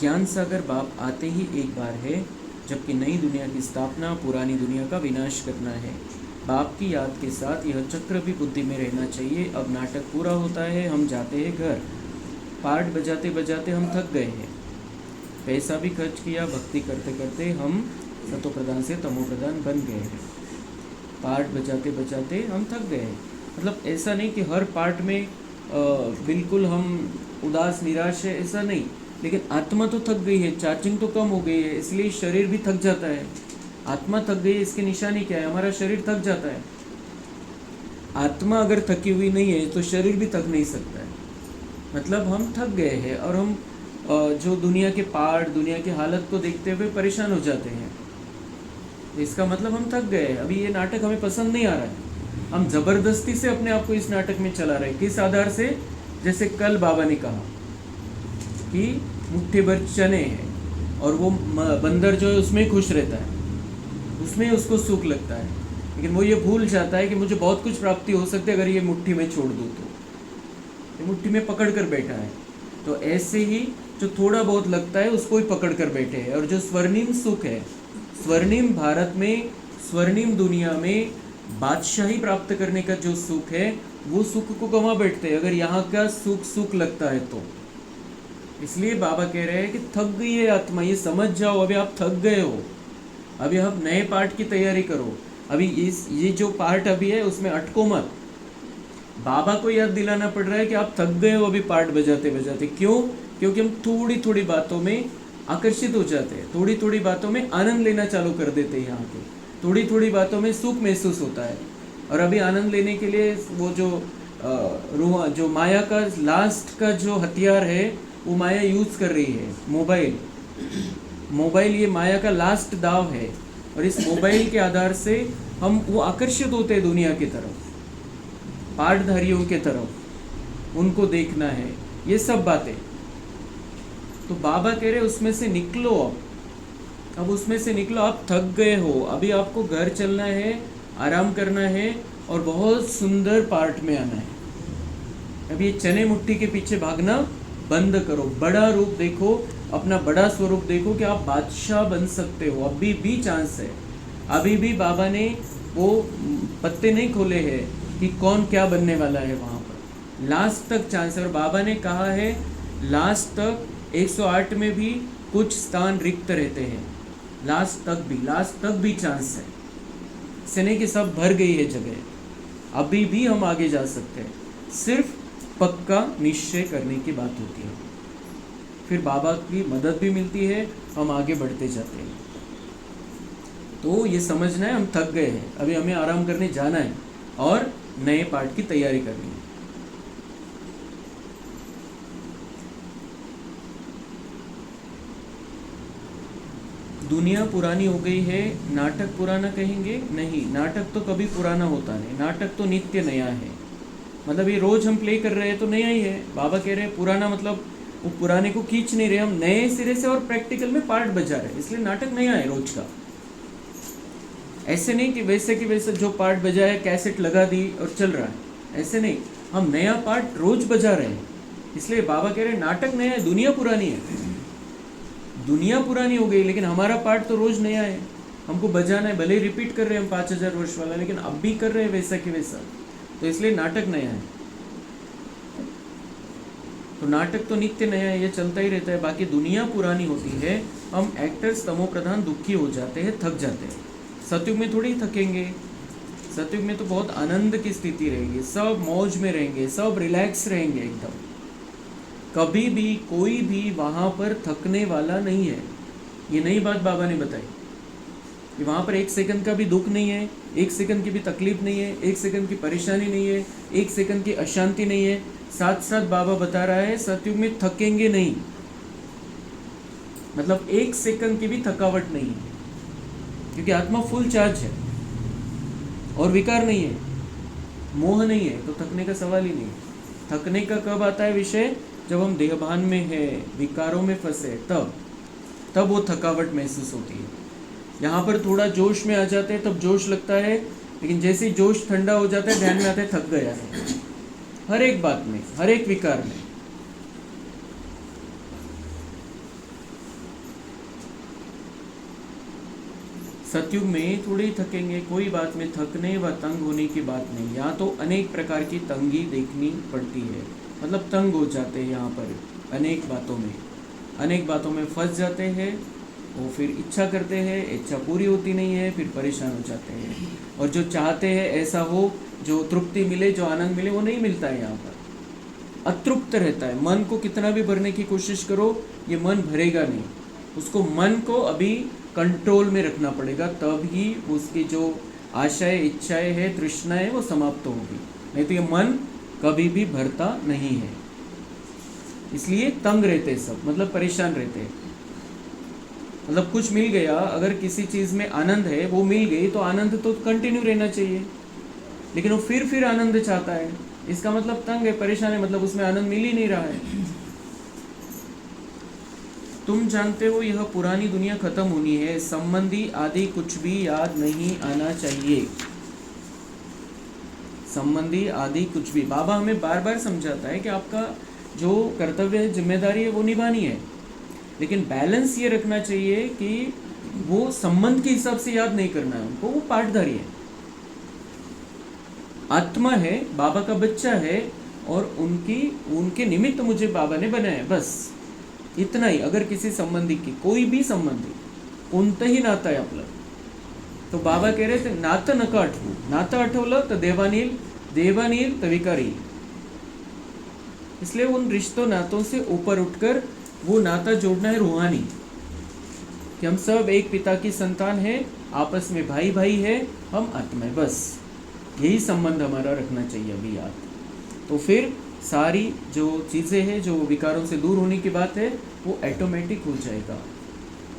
Speaker 1: ज्ञान सागर बाप आते ही एक बार है, जबकि नई दुनिया की स्थापना, पुरानी दुनिया का विनाश करना है। बाप की याद के साथ यह चक्र भी बुद्धि में रहना चाहिए। अब नाटक पूरा होता है, हम जाते हैं घर। पाठ बजाते बजाते हम थक गए हैं, पैसा भी खर्च किया, भक्ति करते करते हम सतो प्रधान से तमो प्रधान बन गए हैं। पाठ बजाते बजाते हम थक गए हैं। मतलब ऐसा नहीं कि हर पाठ में बिल्कुल हम उदास निराश है, ऐसा नहीं। लेकिन आत्मा तो थक गई है, चार्जिंग तो कम हो गई है, इसलिए शरीर भी थक जाता है। आत्मा थक गई है, इसकी निशानी क्या है? हमारा शरीर थक जाता है। आत्मा अगर थकी हुई नहीं है तो शरीर भी थक नहीं सकता है। मतलब हम थक गए हैं और हम जो दुनिया के पाठ, दुनिया की हालत को देखते हुए परेशान हो जाते हैं। इसका मतलब हम थक गए हैं। अभी ये नाटक हमें पसंद नहीं आ रहा है, हम ज़बरदस्ती से अपने आप को इस नाटक में चला रहे हैं। किस आधार से? जैसे कल बाबा ने कहा कि मुट्ठी भर चने हैं और वो बंदर जो है उसमें खुश रहता है, उसमें उसको सुख लगता है, लेकिन वो ये भूल जाता है कि मुझे बहुत कुछ प्राप्ति हो सकती है अगर ये मुट्ठी में छोड़ दूँ तो, ये मुट्ठी में पकड़ कर बैठा है। तो ऐसे ही जो थोड़ा बहुत लगता है उसको ही पकड़ कर बैठे हैं। और जो स्वर्णिम सुख है, स्वर्णिम भारत में, स्वर्णिम दुनिया में बादशाही प्राप्त करने का जो सुख है, वो सुख को गंवा बैठते हैं अगर यहाँ का सुख सुख लगता है तो। इसलिए बाबा कह रहे हैं कि थक गई है आत्मा, ये समझ जाओ, अभी आप थक गए हो, अभी आप नए पार्ट की तैयारी करो, अभी ये जो पार्ट अभी है उसमें अटको मत। बाबा को याद दिलाना पड़ रहा है कि आप थक गए हो अभी पार्ट बजाते बजाते। क्यों? क्योंकि हम थोड़ी थोड़ी बातों में आकर्षित हो जाते हैं, थोड़ी थोड़ी बातों में आनंद लेना चालू कर देते हैं, यहाँ पे थोड़ी थोड़ी बातों में सुख महसूस होता है। और अभी आनंद लेने के लिए वो जो माया का लास्ट का जो हथियार है वो माया यूज़ कर रही है, मोबाइल ये माया का लास्ट दाव है। और इस मोबाइल के आधार से हम वो आकर्षित होते हैं दुनिया की तरफ, पाठधारियों के तरफ, उनको देखना है, ये सब बातें। तो बाबा कह रहे उसमें से निकलो, अब उसमें से निकलो, आप थक गए हो, अभी आपको घर चलना है, आराम करना है और बहुत सुंदर पार्ट में आना है। अब ये चने मुट्ठी के पीछे भागना बंद करो, बड़ा रूप देखो, अपना बड़ा स्वरूप देखो कि आप बादशाह बन सकते हो, अभी भी चांस है। अभी भी बाबा ने वो पत्ते नहीं खोले हैं कि कौन क्या बनने वाला है, वहाँ पर लास्ट तक चांस है। और बाबा ने कहा है लास्ट तक 108 में भी कुछ स्थान रिक्त रहते हैं, लास्ट तक भी चांस है। सने की सब भर गई है जगह, अभी भी हम आगे जा सकते हैं, सिर्फ पक्का निश्चय करने की बात होती है, फिर बाबा की मदद भी मिलती है, हम आगे बढ़ते जाते हैं। तो ये समझना है हम थक गए हैं, अभी हमें आराम करने जाना है और नए पार्ट की तैयारी करनी है। दुनिया पुरानी हो गई है, नाटक पुराना कहेंगे? नहीं, नाटक तो कभी पुराना होता नहीं, नाटक तो नित्य नया है। मतलब ये रोज हम प्ले कर रहे हैं तो नया ही है। बाबा कह रहे हैं पुराना मतलब वो पुराने को खींच नहीं रहे, हम नए सिरे से और प्रैक्टिकल में पार्ट बजा रहे हैं, इसलिए नाटक नया है रोज का। ऐसे नहीं कि वैसे जो पार्ट बजाया कैसेट लगा दी और चल रहा है, ऐसे नहीं, हम नया पार्ट रोज बजा रहे हैं। इसलिए बाबा कह रहे हैं नाटक नया है, दुनिया पुरानी है। दुनिया पुरानी हो गई लेकिन हमारा पार्ट तो रोज नया है, हमको बजाना है, भले ही रिपीट कर रहे हैं हम 5000 वर्ष वाला, लेकिन अब भी कर रहे हैं वैसा कि वैसा, तो इसलिए नाटक नया है। तो नाटक तो नित्य नया है, ये चलता ही रहता है। बाकी दुनिया पुरानी होती है, हम एक्टर्स तमो प्रधान दुखी हो जाते हैं, थक जाते हैं। सतयुग में थोड़ी थकेंगे, सतयुग में तो बहुत आनंद की स्थिति रहेगी, सब मौज में रहेंगे, सब रिलैक्स रहेंगे एकदम, कभी भी कोई भी वहाँ पर थकने वाला नहीं है। ये नई बात बाबा ने बताई कि वहाँ पर 1 सेकंड का भी दुख नहीं है, 1 सेकंड की भी तकलीफ नहीं है, 1 सेकंड की परेशानी नहीं है, 1 सेकंड की अशांति नहीं है। साथ साथ बाबा बता रहा है सतयुग में थकेंगे नहीं, मतलब 1 सेकंड की भी थकावट नहीं है, क्योंकि आत्मा फुल चार्ज है और विकार नहीं है, मोह नहीं है, तो थकने का सवाल ही नहीं है। थकने का कब आता है विषय? जब हम देहभान में है, विकारों में फंसे, तब वो थकावट महसूस होती है। यहाँ पर थोड़ा जोश में आ जाते हैं तब जोश लगता है, लेकिन जैसे ही जोश ठंडा हो जाता है ध्यान में आता है थक गया है, हर एक बात में, हर एक विकार में। सतयुग में थोड़ी ही थकेंगे, कोई बात में थकने व तंग होने की बात नहीं। यहाँ तो अनेक प्रकार की तंगी देखनी पड़ती है, मतलब तंग हो जाते हैं यहाँ पर, अनेक बातों में फंस जाते हैं, वो फिर इच्छा करते हैं, इच्छा पूरी होती नहीं है, फिर परेशान हो जाते हैं। और जो चाहते हैं ऐसा हो, जो तृप्ति मिले, जो आनंद मिले, वो नहीं मिलता है यहाँ पर, अतृप्त रहता है। मन को कितना भी भरने की कोशिश करो, ये मन भरेगा नहीं, उसको मन को अभी कंट्रोल में रखना पड़ेगा, तब ही उसकी जो आशाएं, इच्छाएं है, तृष्णाएं, वो समाप्त होगी, नहीं तो ये मन कभी भी भरता नहीं है। इसलिए तंग रहते सब, मतलब परेशान रहते हैं। मतलब कुछ मिल गया, अगर किसी चीज़ में आनंद है, वो मिल गई तो आनंद तो कंटिन्यू रहना चाहिए, लेकिन वो फिर आनंद चाहता है, इसका मतलब तंग है, परेशान है, मतलब उसमें आनंद मिल ही नहीं रहा है। तुम जानते हो यह पुरानी दुनिया खत्म होनी है, संबंधी आदि कुछ भी याद नहीं आना चाहिए। संबंधी आदि कुछ भी, बाबा हमें बार बार समझाता है कि आपका जो कर्तव्य है, जिम्मेदारी है, वो निभानी है, लेकिन बैलेंस ये रखना चाहिए कि वो संबंध के हिसाब से याद नहीं करना है उनको, वो पाठधारी है, आत्मा है, बाबा का बच्चा है, और उनके निमित्त मुझे बाबा ने बनाया, बस इतना ही। अगर किसी संबंधी की, कोई भी संबंधी, कोणतंही नातं आहे आपलं, तो बाबा कह रहे थे नातं नका आठवू, नातं आठवलं तर देवान येईल तर विकार येईल। इसलिए उन रिश्तों नातों से ऊपर उठकर वो नाता जोड़ना है रूहानी, कि हम सब एक पिता की संतान है, आपस में भाई भाई है, हम आत्मा है, बस यही संबंध हमारा रखना चाहिए अभी याद। तो फिर सारी जो चीज़ें हैं, जो विकारों से दूर होने की बात है, वो ऑटोमेटिक हो जाएगा।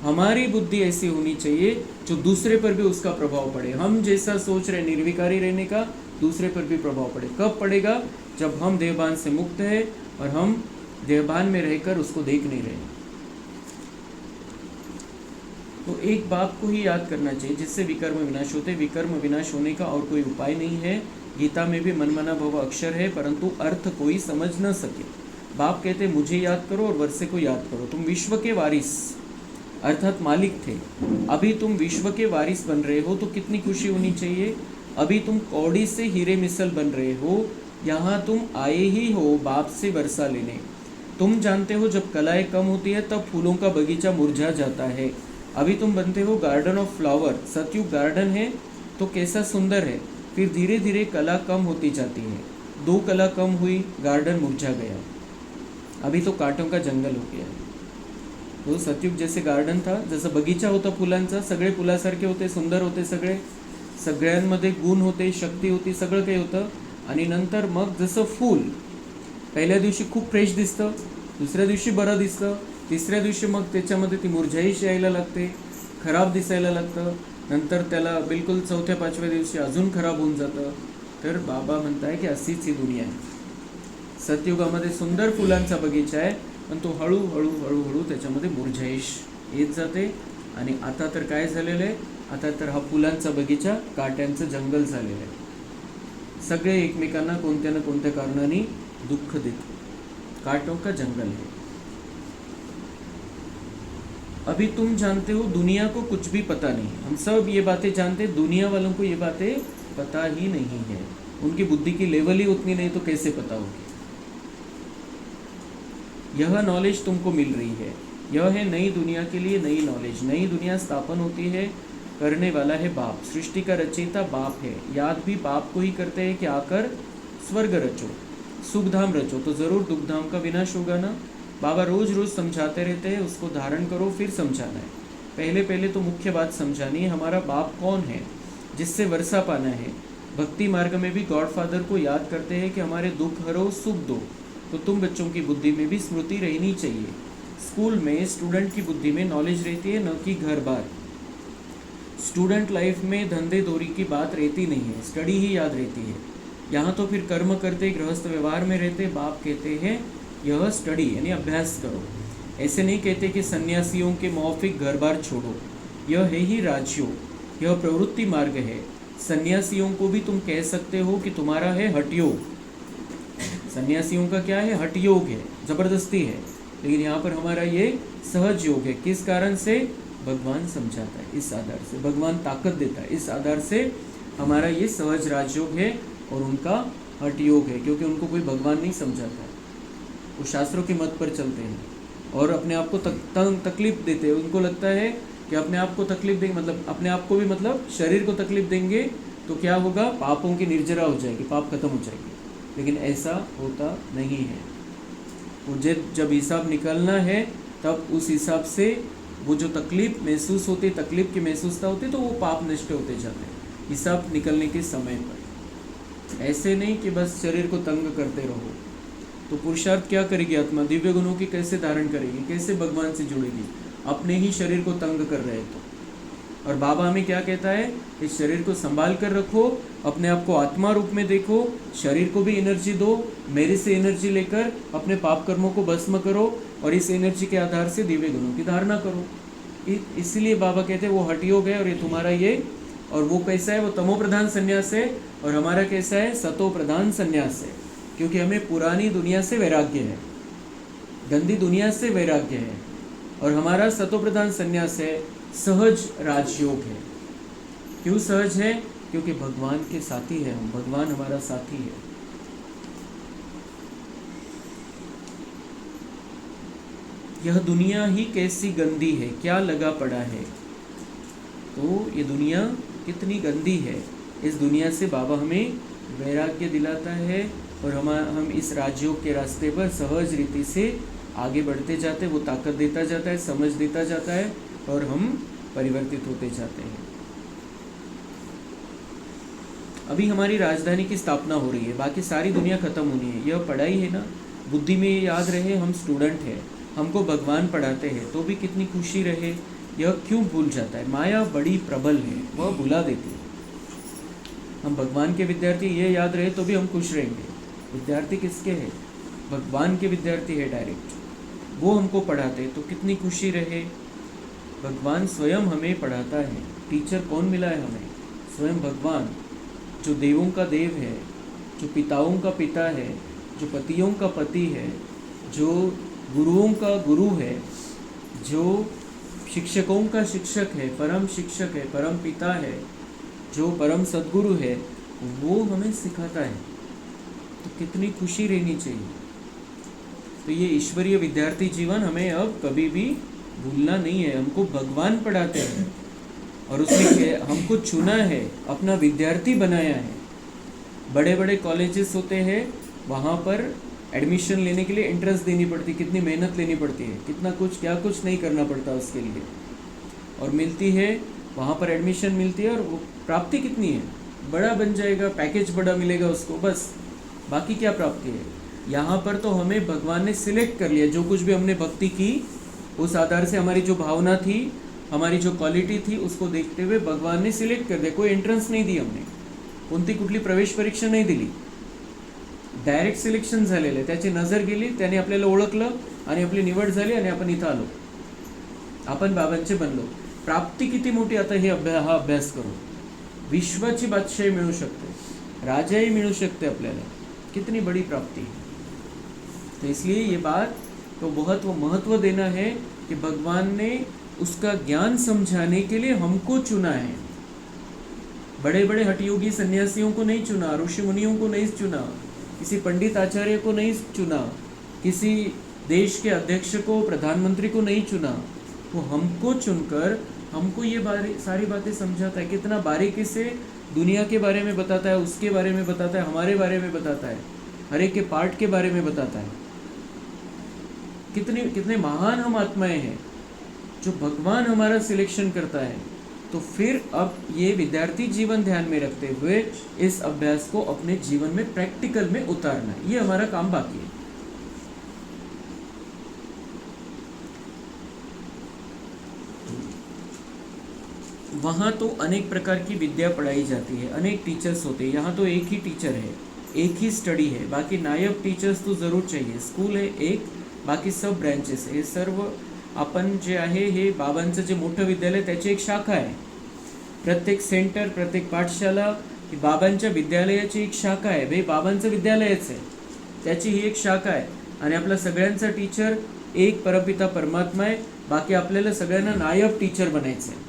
Speaker 1: हमारी बुद्धि ऐसी होनी चाहिए जो दूसरे पर भी उसका प्रभाव पड़े। हम जैसा सोच रहे निर्विकारी रहने का, दूसरे पर भी प्रभाव पड़े। कब पड़ेगा? जब हम देहभान से मुक्त है और हम देहभान में रहकर उसको देख नहीं रहे। तो एक बात को ही याद करना चाहिए जिससे विकर्म विनाश होते। विकर्म विनाश होने का और कोई उपाय नहीं है। गीता में भी मनमना भव अक्षर है, परंतु अर्थ कोई समझ न सके। बाप कहते मुझे याद करो और वर्षे को याद करो। तुम विश्व के वारिस अर्थात मालिक थे, अभी तुम विश्व के वारिस बन रहे हो, तो कितनी खुशी होनी चाहिए। अभी तुम कौड़ी से हीरे मिसल बन रहे हो, यहाँ तुम आए ही हो बाप से वर्षा लेने। तुम जानते हो जब कलाएं कम होती है तब फूलों का बगीचा मुरझा जाता है। अभी तुम बनते हो गार्डन ऑफ फ्लावर। सतयुग गार्डन है तो कैसा सुंदर है, फिर धीरे धीरे कला कम होती जाती है। 2 कला कम हुई, गार्डन मुरझा गया, अभी तो कांटों का जंगल हो गया है। तो सतयुग जैसे गार्डन था, जसं बगीचा होता फुलांचा, सगळे फुलासारखे होते, सुंदर होते सगळे, सगळ्यांमध्ये गुण होते, शक्ती होती, सगळं काही होतं। आणि नंतर मग जसं फूल पहिल्या दिवशी खूप फ्रेश दिसतं, दुसऱ्या दिवशी बरं दिसतं, तिसऱ्या दिवशी मग त्याच्यामध्ये ती मुरझाईश यायला लागते, खराब दिसायला लागतं, नंतर त्याला बिलकुल 4थ्या-5व्या दिवशी अजून खराब होऊन जातं। तर बाबा म्हणताय की अशीच ही दुनिया आहे। सतयुगामध्ये सुंदर फुलांचा बगीचा आहे, पण तो हळूहळू हळूहळू त्याच्यामध्ये मुरझाईश येत जाते। आणि आता तर काय झालेलं आहे, आता तर हा फुलांचा बगीचा काट्यांचं जंगल झालेलं आहे। सगळे एकमेकांना कोणत्या ना कोणत्या कारणाने दुःख देते, कांटों का जंगल है। अभी तुम जानते हो दुनिया को कुछ भी पता नहीं। हम सब ये बातें जानते, दुनिया वालों को ये बातें पता ही नहीं है। उनकी बुद्धि की लेवल ही उतनी नहीं तो कैसे पता होगी। यह नॉलेज तुमको मिल रही है, यह है नई दुनिया के लिए नई नॉलेज। नई दुनिया स्थापन होती है, करने वाला है बाप, सृष्टि का रचयिता बाप है। याद भी बाप को ही करते हैं कि आकर स्वर्ग रचो, सुखधाम रचो, तो ज़रूर दुखधाम का विनाश होगा ना। बाबा रोज़ रोज़ समझाते रहते हैं, उसको धारण करो फिर समझाना है। पहले पहले तो मुख्य बात समझानी है, हमारा बाप कौन है, जिससे वर्षा पाना है। भक्ति मार्ग में भी गॉड फादर को याद करते हैं कि हमारे दुख हरो सुख दो। तो तुम बच्चों की बुद्धि में भी स्मृति रहनी चाहिए। स्कूल में स्टूडेंट की बुद्धि में नॉलेज रहती है, न कि घर बार। स्टूडेंट लाइफ में धंधे दोरी की बात रहती नहीं है, स्टडी ही याद रहती है। यहाँ तो फिर कर्म करते, गृहस्थ व्यवहार में रहते। बाप कहते हैं यह स्टडी यानी अभ्यास करो। ऐसे नहीं कहते कि सन्यासियों के मौफिक घर बार छोड़ो, यह है ही राजयोग, यह प्रवृत्ति मार्ग है। सन्यासियों को भी तुम कह सकते हो कि तुम्हारा है हठयोग। सन्यासियों का क्या है, हठयोग है, ज़बरदस्ती है। लेकिन यहाँ पर हमारा ये सहज योग है। किस कारण से? भगवान समझाता है, इस आधार से भगवान ताकत देता है, इस आधार से हमारा ये सहज राजयोग है और उनका हठयोग है, क्योंकि उनको कोई भगवान नहीं समझाता है। वो शास्त्रों के मत पर चलते हैं और अपने आप को तकलीफ देते हैं। उनको लगता है कि अपने आप को तकलीफ देंगे, मतलब अपने आप को भी, मतलब शरीर को तकलीफ देंगे तो क्या होगा, पापों की निर्जरा हो जाएगी, पाप खत्म हो जाएगी। लेकिन ऐसा होता नहीं है। वो जब हिसाब निकलना है तब उस हिसाब से वो जो तकलीफ महसूस होती, तकलीफ की महसूसता होती, तो वो पाप नष्ट होते जाते हैं हिसाब निकलने के समय पर। ऐसे नहीं कि बस शरीर को तंग करते रहो। तो पुरुषार्थ क्या करेगी आत्मा, दिव्य गुणों की कैसे धारण करेगी, कैसे भगवान से जुड़ेगी, अपने ही शरीर को तंग कर रहे तो। और बाबा हमें क्या कहता है, इस शरीर को संभाल कर रखो, अपने आप को आत्मा रूप में देखो, शरीर को भी एनर्जी दो, मेरे से एनर्जी लेकर अपने पाप कर्मों को भस्म करो और इस एनर्जी के आधार से दिव्य गुणों की धारणा करो। इसीलिए बाबा कहते हैं वो हठयोग है और ये तुम्हारा ये, और वो कैसा है, वो तमो प्रधान संन्यास है, और हमारा कैसा है, सतो प्रधान संन्यास है। क्योंकि हमें पुरानी दुनिया से वैराग्य है, गंदी दुनिया से वैराग्य है, और हमारा सतो प्रधान संन्यास है, सहज राजयोग है। क्यों सहज है? क्योंकि भगवान के साथी है हम, भगवान हमारा साथी है। यह दुनिया ही कैसी गंदी है, क्या लगा पड़ा है। तो ये दुनिया कितनी गंदी है, इस दुनिया से बाबा हमें वैराग्य दिलाता है, और हम इस राजयोग के रास्ते पर सहज रीति से आगे बढ़ते जाते हैं। वो ताकत देता जाता है, समझ देता जाता है, और हम परिवर्तित होते जाते हैं। अभी हमारी राजधानी की स्थापना हो रही है, बाकी सारी दुनिया खत्म होनी है। यह पढ़ाई है ना, बुद्धि में ये याद रहे हम स्टूडेंट हैं, हमको भगवान पढ़ाते हैं, तो भी कितनी खुशी रहे। यह क्यों भूल जाता है? माया बड़ी प्रबल है, वह भुला देती है। हम भगवान के विद्यार्थी, ये याद रहे तो भी हम खुश रहेंगे। विद्यार्थी किसके हैं? भगवान के विद्यार्थी है डायरेक्ट, वो हमको पढ़ाते हैं तो कितनी खुशी रहे। भगवान स्वयं हमें पढ़ाता है। टीचर कौन मिला है हमें? स्वयं भगवान, जो देवों का देव है, जो पिताओं का पिता है, जो पतियों का पति है, जो गुरुओं का गुरु है, जो शिक्षकों का शिक्षक है, परम शिक्षक है, परम पिता है, जो परम सद्गुरु है, वो हमें सिखाता है। तो कितनी खुशी रहनी चाहिए। तो ये ईश्वरीय विद्यार्थी जीवन हमें अब कभी भी भूलना नहीं है। हमको भगवान पढ़ाते हैं और उसने हमको चुना है, अपना विद्यार्थी बनाया है। बड़े बड़े कॉलेजेस होते हैं, वहाँ पर एडमिशन लेने के लिए एंट्रेंस देनी पड़ती, कितनी मेहनत लेनी पड़ती है, कितना कुछ क्या कुछ नहीं करना पड़ता उसके लिए, और मिलती है वहाँ पर एडमिशन मिलती है। और वो प्राप्ति कितनी है, बड़ा बन जाएगा, पैकेज बड़ा मिलेगा उसको, बस बाकी क्या प्राप्ति है। यहाँ पर तो हमें भगवान ने सिलेक्ट कर लिया, जो कुछ भी हमने भक्ति की उस आधार से हमारी जो भावना थी, हमारी जो क्वालिटी थी, उसको देखते हुए भगवान ने सिलेक्ट कर दिया। कोई एंट्रन्स नहीं दी हमने, कोणती कुठली प्रवेश परीक्षा नाही दिली, डायरेक्ट सिलेक्शन झालेलं, त्याची नजर गेली, त्याने आपल्याला ओळखलं आणि आपली निवड झाली आणि आपण इथं आलो, आपण बाबांचे बनलो। प्राप्ती किती मोठी आता हे हा अभ्यास करू, विश्वाची बादशाही मिळू शकते, राजाही मिळू शकते आपल्याला, कितनी बड़ी प्राप्ति। तो इसलिए ये बात तो बहुत वो महत्व देना है कि भगवान ने उसका ज्ञान समझाने के लिए हमको चुना है। बड़े बड़े हठयोगी सन्यासियों को नहीं चुना, ऋषि मुनियों को नहीं चुना, किसी पंडित आचार्य को नहीं चुना, किसी देश के अध्यक्ष को, प्रधानमंत्री को नहीं चुना। वो हमको चुनकर हमको ये सारी बातें समझाता है, कितना बारीकी से दुनिया के बारे में बताता है, उसके बारे में बताता है, हमारे बारे में बताता है, हर एक के पार्ट के बारे में बताता है। कितने महान हम आत्माएं हैं जो भगवान हमारा सिलेक्शन करता है। तो फिर अब ये विद्यार्थी जीवन ध्यान में रखते हुए इस अभ्यास को अपने जीवन में प्रैक्टिकल में उतारना, ये हमारा काम बाकी है। वहाँ तो अनेक प्रकार की विद्या पढ़ाई जाती है, अनेक टीचर्स होते हैं। यहाँ तो एक ही टीचर है, एक ही स्टडी है, बाकी नायब टीचर्स तो जरूर चाहिए। स्कूल है एक, बाकी सब ब्रँचेस हे सर्व आपण जे आहे हे बाबांचं जे मोठं विद्यालय त्याची एक शाखा आहे। प्रत्येक सेंटर, प्रत्येक पाठशाला ही बाबांच्या विद्यालयाची एक शाखा आहे। हे बाबांचं विद्यालयच आहे, त्याची ही एक शाखा आहे। आणि आपला सगळ्यांचा टीचर एक परमपिता परमात्मा आहे। बाकी आपल्याला सगळ्यांना नायब टीचर बनायचं आहे,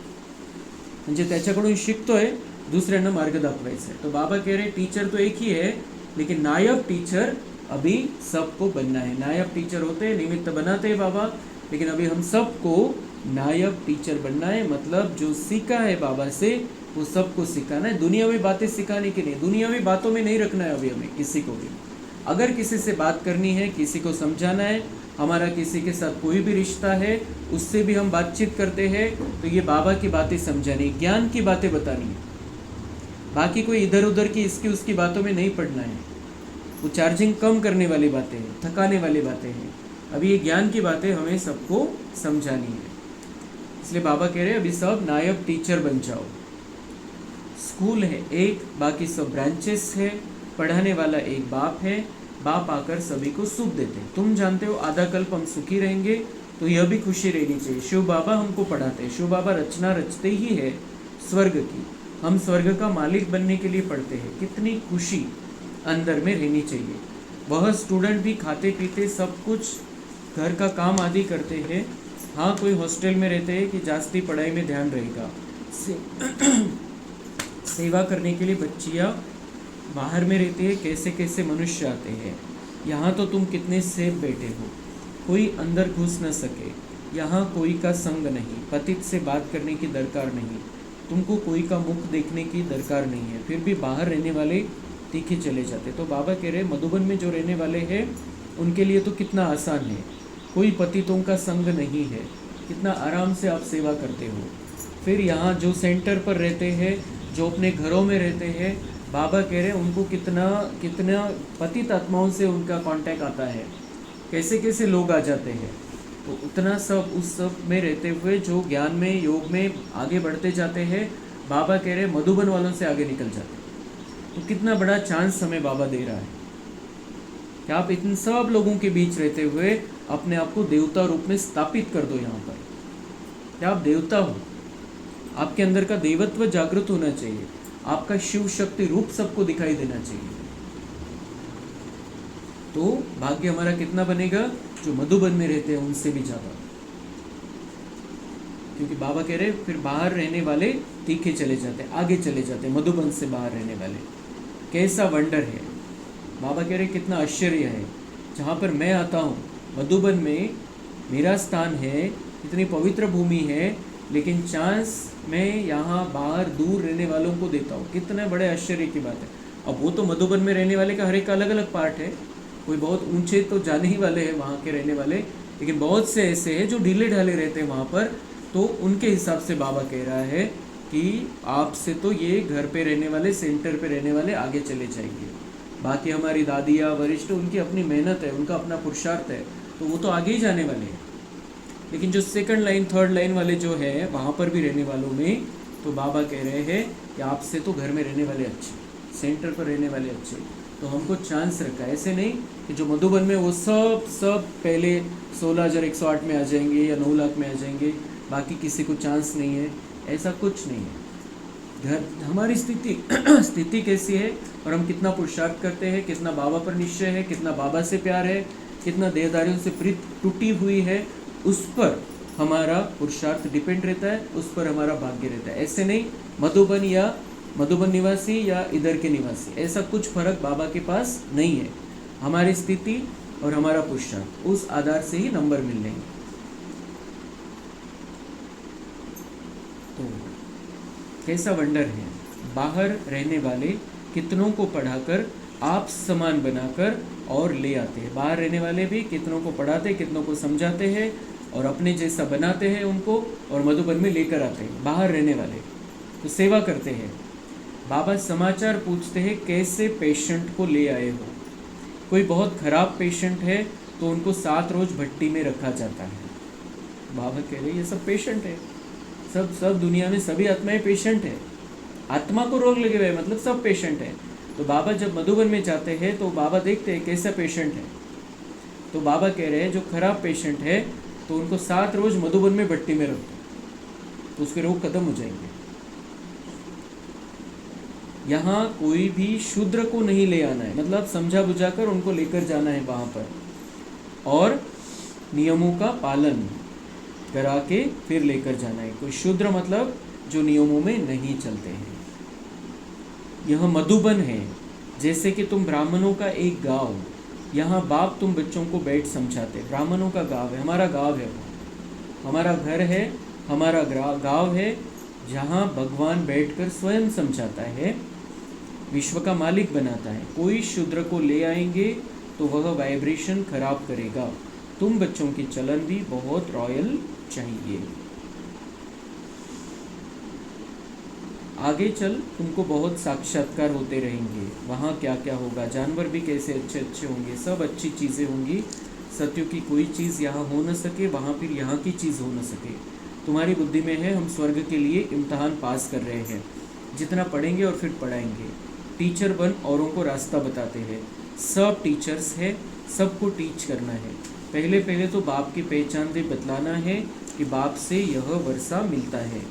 Speaker 1: म्हणजे त्याच्याकडून शिकतोय, दूसऱ्यांना मार्ग दाखवायचा है। तो बाबा कह रहे टीचर तो एक ही है, लेकिन नायब टीचर अभी सबको बनना है। नायब टीचर होते हैं, निमित्त बनाते हैं बाबा, लेकिन अभी हम सबको नायब टीचर बनना है। मतलब जो सीखा है बाबा से वो सबको सिखाना है। दुनियावी बातें सिखाने की नहीं, दुनियावी बातों में नहीं रखना है अभी हमें किसी को भी। अगर किसी से बात करनी है, किसी को समझाना है, हमारा किसी के साथ कोई भी रिश्ता है, उससे भी हम बातचीत करते हैं, तो ये बाबा की बातें समझानी, ज्ञान की बातें बतानी है। बाकी कोई इधर उधर की इसकी उसकी बातों में नहीं पड़ना है। वो चार्जिंग कम करने वाली बातें हैं, थकाने वाली बातें हैं। अभी ये ज्ञान की बातें हमें सबको समझानी है। इसलिए बाबा कह रहे हैं अभी सब नायब टीचर बन जाओ। स्कूल है एक, बाकी सब ब्रांचेस है। पढ़ाने वाला एक बाप है, बाप आकर सभी को सुख देते। तुम जानते हो आधा कल्प हम सुखी रहेंगे, तो यह भी खुशी रहनी चाहिए। शिव बाबा हमको पढ़ाते हैं, शिव बाबा रचना रचते ही है स्वर्ग की, हम स्वर्ग का मालिक बनने के लिए पढ़ते हैं। कितनी खुशी अंदर में रहनी चाहिए। वह स्टूडेंट भी खाते पीते सब कुछ घर का काम आदि करते हैं। हाँ, कोई हॉस्टल में रहते हैं कि जास्ती पढ़ाई में ध्यान रहेगा। सेवा करने के लिए बच्चियाँ बाहर में रहती है, कैसे कैसे मनुष्य आते हैं। यहाँ तो तुम कितने सेफ बैठे हो, कोई अंदर घुस न सके। यहाँ कोई का संग नहीं, पतित से बात करने की दरकार नहीं, तुमको कोई का मुख देखने की दरकार नहीं है। फिर भी बाहर रहने वाले तीखे चले जाते। तो बाबा कह रहे मधुबन में जो रहने वाले हैं उनके लिए तो कितना आसान है, कोई पतितों का संग नहीं है, कितना आराम से आप सेवा करते हो। फिर यहाँ जो सेंटर पर रहते हैं, जो अपने घरों में रहते हैं, बाबा कह रहे उनको कितना कितना पतित आत्माओं से उनका कांटेक्ट आता है, कैसे कैसे लोग आ जाते हैं। तो उतना सब उस सब में रहते हुए जो ज्ञान में योग में आगे बढ़ते जाते हैं, बाबा कह रहे मधुबन वालों से आगे निकल जाते हैं। तो कितना बड़ा चांस हमें बाबा दे रहा है कि आप इन सब लोगों के बीच रहते हुए अपने आप को देवता रूप में स्थापित कर दो। यहाँ पर क्या आप देवता हो, आपके अंदर का देवत्व जागृत होना चाहिए, आपका शिव शक्ति रूप सबको दिखाई देना चाहिए। तो भाग्य हमारा कितना बनेगा, जो मधुबन में रहते हैं उनसे भी ज्यादा। क्योंकि बाबा कह रहे फिर बाहर रहने वाले तीखे चले जाते, आगे चले जाते, मधुबन से बाहर रहने वाले। कैसा वंडर है, बाबा कह रहे कितना आश्चर्य है। जहाँ पर मैं आता हूँ मधुबन में मेरा स्थान है, इतनी पवित्र भूमि है, लेकिन चांस मैं यहाँ बाहर दूर रहने वालों को देता हूँ। कितने बड़े आश्चर्य की बात है। अब वो तो मधुबन में रहने वाले का हर एक का अलग अलग पार्ट है, कोई बहुत ऊंचे तो जाने ही वाले हैं वहाँ के रहने वाले, लेकिन बहुत से ऐसे हैं जो ढीले ढाले रहते हैं वहाँ पर। तो उनके हिसाब से बाबा कह रहा है कि आपसे तो ये घर पे रहने वाले, सेंटर पे रहने वाले आगे चले जाएंगे। बाकी हमारी दादियाँ वरिष्ठ, उनकी अपनी मेहनत है, उनका अपना पुरुषार्थ है, तो वो तो आगे ही जाने वाले हैं। लेकिन जो सेकंड लाइन थर्ड लाइन वाले जो है वहाँ पर भी रहने वालों में, तो बाबा कह रहे हैं कि आपसे तो घर में रहने वाले अच्छे, सेंटर पर रहने वाले अच्छे। तो हमको चांस रखा है, ऐसे नहीं कि जो मधुबन में वो सब पहले 16,108 में आ जाएंगे या 9 लाख में आ जाएंगे, बाकी किसी को चांस नहीं है, ऐसा कुछ नहीं है। घर हमारी स्थिति कैसी है और हम कितना पुरुषार्थ करते हैं, कितना बाबा पर निश्चय है, कितना बाबा से प्यार है, कितना देहदारियों से प्रीत टूटी हुई है, उस पर हमारा पुरुषार्थ डिपेंड रहता है, उस पर हमारा भाग्य रहता है। ऐसे नहीं मधुबन या मधुबन निवासी या इधर के निवासी, ऐसा कुछ फर्क बाबा के पास नहीं है। हमारी स्थिति और हमारा पुरुषार्थ, उस आधार से ही नंबर मिल लेंगे। तो कैसा वंडर है, बाहर रहने वाले कितनों को पढ़ाकर आप समान बनाकर और ले आते हैं। बाहर रहने वाले भी कितनों को पढ़ाते, कितनों को समझाते हैं और अपने जैसा बनाते हैं उनको, और मधुबन में लेकर आते हैं। बाहर रहने वाले तो सेवा करते हैं। बाबा समाचार पूछते हैं कैसे पेशेंट को ले आए हो। कोई बहुत ख़राब पेशेंट है तो उनको 7 रोज भट्टी में रखा जाता है। बाबा कह रहे ये सब पेशेंट है, सब दुनिया में सभी आत्माएं पेशेंट है। आत्मा को रोग लगे हुए मतलब सब पेशेंट है। तो बाबा जब मधुबन में जाते हैं तो बाबा देखते हैं कैसा पेशेंट है। तो बाबा कह रहे हैं जो खराब पेशेंट है तो उनको 7 रोज मधुबन में भट्टी में रखो, तो उसके रोग खत्म हो जाएंगे। यहाँ कोई भी शूद्र को नहीं ले आना है, मतलब समझा बुझाकर उनको लेकर जाना है वहाँ पर, और नियमों का पालन करा के फिर लेकर जाना है। कोई शूद्र मतलब जो नियमों में नहीं चलते हैं। यह मधुबन है, जैसे कि तुम ब्राह्मणों का एक गांव, यहाँ बाप तुम बच्चों को बैठ समझाते। ब्राह्मणों का गांव है, हमारा गांव है, हमारा घर है, हमारा गांव है, जहाँ भगवान बैठकर स्वयं समझाता है, विश्व का मालिक बनाता है। कोई शूद्र को ले आएंगे तो वह वाइब्रेशन खराब करेगा। तुम बच्चों की चलन भी बहुत रॉयल चाहिए। आगे चल तुमको बहुत साक्षात्कार होते रहेंगे, वहाँ क्या क्या होगा, जानवर भी कैसे अच्छे अच्छे होंगे, सब अच्छी चीज़ें होंगी। सत्य की कोई चीज़ यहाँ हो न सके, वहाँ फिर यहाँ की चीज़ हो न सके। तुम्हारी बुद्धि में है हम स्वर्ग के लिए इम्तहान पास कर रहे हैं, जितना पढ़ेंगे और फिर पढ़ाएंगे। टीचर बन औरों को रास्ता बताते हैं, सब टीचर्स है, सबको टीच करना है। पहले पहले तो बाप की पहचान दे बतलाना है कि बाप से यह वर्षा मिलता है।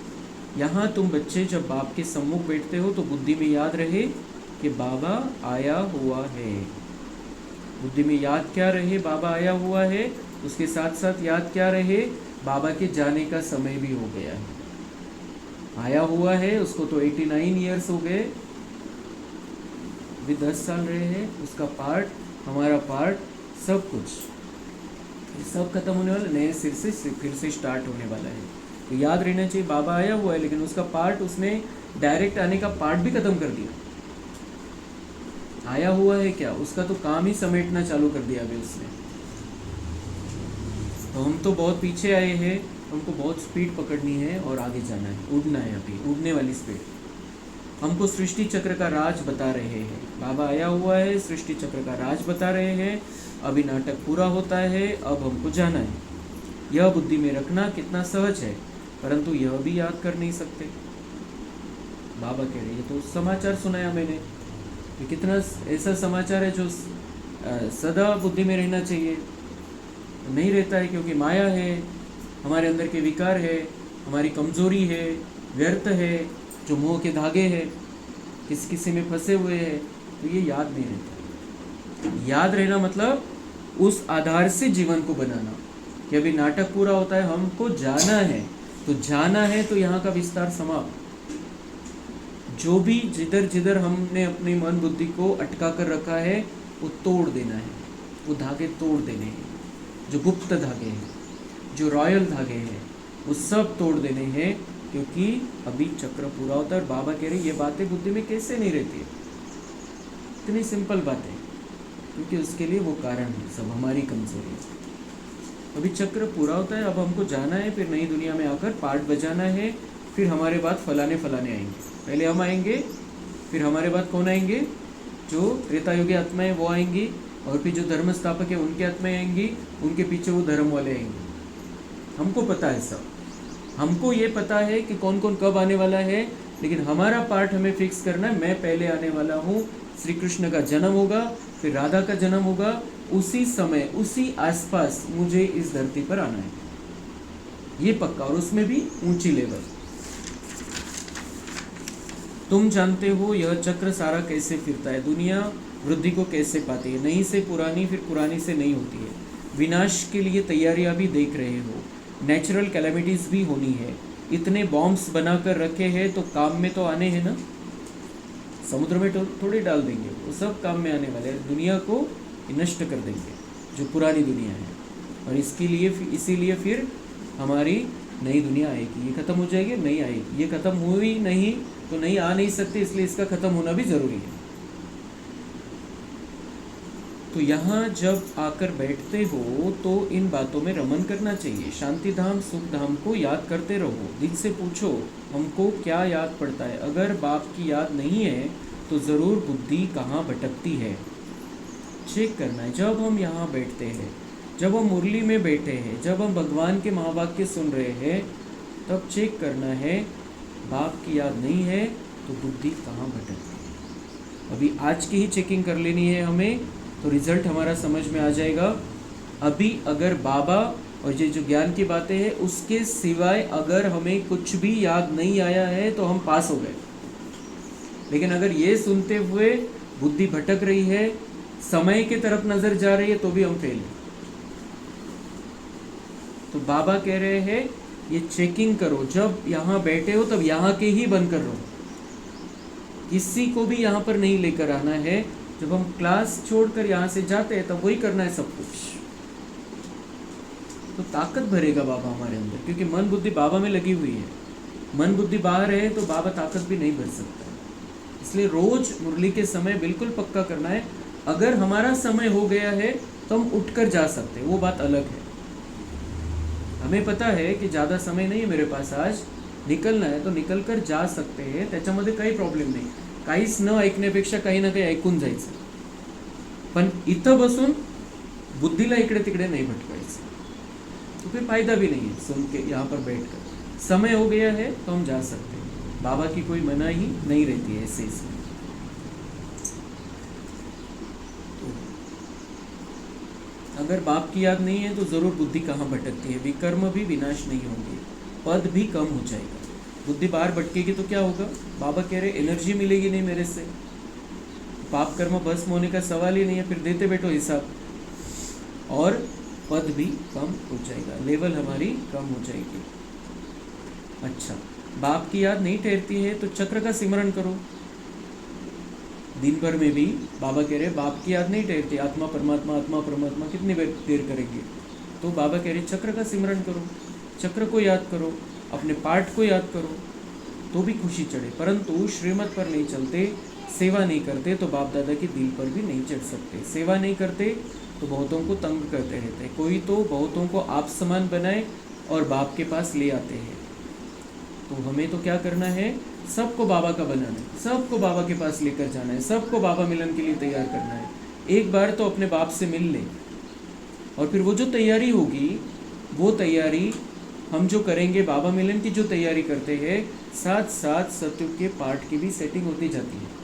Speaker 1: यहाँ तुम बच्चे जब बाप के सम्मुख बैठते हो तो बुद्धि में याद रहे कि बाबा आया हुआ है। बुद्धि में याद क्या रहे, बाबा आया हुआ है। उसके साथ साथ याद क्या रहे, बाबा के जाने का समय भी हो गया है। आया हुआ है, उसको तो 89 ईयर्स हो गए, अभी 10 साल रहे हैं। उसका पार्ट, हमारा पार्ट, सब कुछ सब खत्म होने वाला, नए सिर से फिर से स्टार्ट होने वाला है। तो याद रहना चाहिए बाबा आया हुआ है, लेकिन उसका पार्ट, उसने डायरेक्ट आने का पार्ट भी खत्म कर दिया। आया हुआ है क्या, उसका तो काम ही समेटना चालू कर दिया अभी उसने। तो हम तो बहुत पीछे आए हैं, हमको बहुत स्पीड पकड़नी है और आगे जाना है, उड़ना है, अभी उड़ने वाली स्पीड। हमको सृष्टि चक्र का राज बता रहे हैं, बाबा आया हुआ है, सृष्टि चक्र का राज बता रहे हैं। अभी नाटक पूरा होता है, अब हमको जाना है। यह बुद्धि में रखना कितना सहज है, परंतु यह भी याद कर नहीं सकते। बाबा कह रहे, ये तो समाचार सुनाया मैंने, ये कितना ऐसा समाचार है जो सदा बुद्धि में रहना चाहिए, नहीं रहता है, क्योंकि माया है, हमारे अंदर के विकार है, हमारी कमजोरी है, व्यर्थ है, जो मोह के धागे हैं, किसी में फंसे हुए हैं, तो ये याद नहीं रहता। याद रहना मतलब उस आधार से जीवन को बनाना कि अभी नाटक पूरा होता है, हमको जाना है, तो जाना है, तो यहाँ का विस्तार समाप्त। जो भी जिधर जिधर हमने अपनी मन बुद्धि को अटका कर रखा है वो तोड़ देना है, वो धागे तोड़ देने हैं, जो गुप्त धागे हैं, जो रॉयल धागे हैं, वो सब तोड़ देने हैं, क्योंकि अभी चक्र पूरा होता है। और बाबा कह रहे ये बातें बुद्धि में कैसे नहीं रहती है, इतनी सिंपल बातें, क्योंकि उसके लिए वो कारण है, सब हमारी कमजोरी है। अभी चक्र पूरा होता है, अब हमको जाना है, फिर नई दुनिया में आकर पार्ट बजाना है, फिर हमारे बाद फलाने आएंगे। पहले हम आएंगे, फिर हमारे बाद कौन आएंगे, जो त्रेतायुगी आत्माएं वो आएंगी, और फिर जो धर्म स्थापक है उनकी आत्माएं आएंगी, उनके पीछे वो धर्म वाले आएंगे। हमको पता है सब, हमको ये पता है कि कौन कौन कब आने वाला है, लेकिन हमारा पार्ट हमें फिक्स करना है। मैं पहले आने वाला हूँ, श्री कृष्ण का जन्म होगा, फिर राधा का जन्म होगा, उसी समय उसी आसपास मुझे इस धरती पर आना है, ये पक्का, और उसमें भी ऊंची लेवल। तुम जानते हो यह चक्र सारा कैसे फिरता है, दुनिया वृद्धि को कैसे पाती है, नई से पुरानी, फिर पुरानी से नई होती है। विनाश के लिए तैयारियां भी देख रहे हो, नेचुरल कैलेमिटीज भी होनी है। इतने बॉम्ब्स बनाकर रखे हैं तो काम में तो आने हैं ना, समुद्र में थोड़ी डाल देंगे, वो सब काम में आने वाले हैं। दुनिया को नष्ट कर देंगे जो पुरानी दुनिया है, और इसके लिए इसीलिए फिर हमारी नई दुनिया आएगी। ये खत्म हो जाएगी, नई आएगी, ये खत्म हुई नहीं तो नहीं आ नहीं सकती, इसलिए इसका खत्म होना भी जरूरी है। तो यहाँ जब आकर बैठते हो तो इन बातों में रमन करना चाहिए। शांति धाम, सुख धाम को याद करते रहो। दिल से पूछो हमको क्या याद पड़ता है। अगर बाप की याद नहीं है तो ज़रूर बुद्धि कहाँ भटकती है, चेक करना है। जब हम यहाँ बैठते हैं, जब हम मुरली में बैठे हैं, जब हम भगवान के महावाक्य सुन रहे हैं, तब चेक करना है बाप की याद नहीं है तो बुद्धि कहाँ भटकती है। अभी आज की ही चेकिंग कर लेनी है हमें, तो रिजल्ट हमारा समझ में आ जाएगा। अभी अगर बाबा और ये जो ज्ञान की बातें हैं उसके सिवाय अगर हमें कुछ भी याद नहीं आया है तो हम पास हो गए। लेकिन अगर ये सुनते हुए बुद्धि भटक रही है, समय की तरफ नजर जा रही है, तो भी हम फेल हैं। तो बाबा कह रहे हैं ये चेकिंग करो, जब यहाँ बैठे हो तब यहाँ के ही बंद कर रहो, किसी को भी यहाँ पर नहीं लेकर आना है। जब हम क्लास छोड़कर यहाँ से जाते हैं तब वही करना है सब कुछ, तो ताकत भरेगा बाबा हमारे अंदर, क्योंकि मन बुद्धि बाबा में लगी हुई है। मन बुद्धि बाहर है तो बाबा ताकत भी नहीं भर सकता। इसलिए रोज मुरली के समय बिल्कुल पक्का करना है। अगर हमारा समय हो गया है तो हम उठकर जा सकते हैं, वो बात अलग है। हमें पता है कि ज़्यादा समय नहीं है मेरे पास, आज निकलना है तो निकल कर जा सकते हैं, त्याच्यामध्ये काही प्रॉब्लेम नाही। काहीच न ऐकण्यापेक्षा काही ना काही ऐकून जायचं, पण इथं बसून बुद्धीला इकडे तिकडे नाही भटकायचं, तो कोई फायदा भी नहीं है सुन के यहाँ पर बैठ कर। समय हो गया है तो हम जा सकते हैं, बाबा की कोई मनाही नहीं रहती है ऐसे इसमें। तो अगर बाप की याद नहीं है तो जरूर बुद्धि कहाँ भटकती है, विकर्म भी विनाश नहीं होंगे, पद भी कम हो जाएगा। बुद्धि बाहर भटकेगी तो क्या होगा, बाबा कह रहे एनर्जी मिलेगी नहीं मेरे से, पाप कर्म भस्म होने का सवाल ही नहीं है, फिर देते बैठो हिसाब, और पद भी कम हो जाएगा, लेवल हमारी कम हो जाएगी। अच्छा, बाप की याद नहीं ठहरती है तो चक्र का सिमरन करो। दिन भर में भी बाबा कह रहे बाप की याद नहीं ठहरती, आत्मा परमात्मा कितनी देर करेंगे, तो बाबा कह रहे चक्र का सिमरन करो, चक्र को याद करो, अपने पाठ को याद करो, तो भी खुशी चढ़े। परंतु श्रीमत पर नहीं चलते, सेवा नहीं करते तो बाप दादा के दिल पर भी नहीं चढ़ सकते। सेवा नहीं करते तो बहुतों को तंग करते रहते हैं, कोई तो बहुतों को आप समान बनाए और बाप के पास ले आते हैं। तो हमें तो क्या करना है, सबको बाबा का बनाना है, सबको बाबा के पास लेकर जाना है, सबको बाबा मिलन के लिए तैयार करना है। एक बार तो अपने बाप से मिल ले, और फिर वो जो तैयारी होगी, वो तैयारी हम जो करेंगे, बाबा मिलन की जो तैयारी करते हैं, साथ साथ सत्युग के पाठ की भी सेटिंग होती जाती है।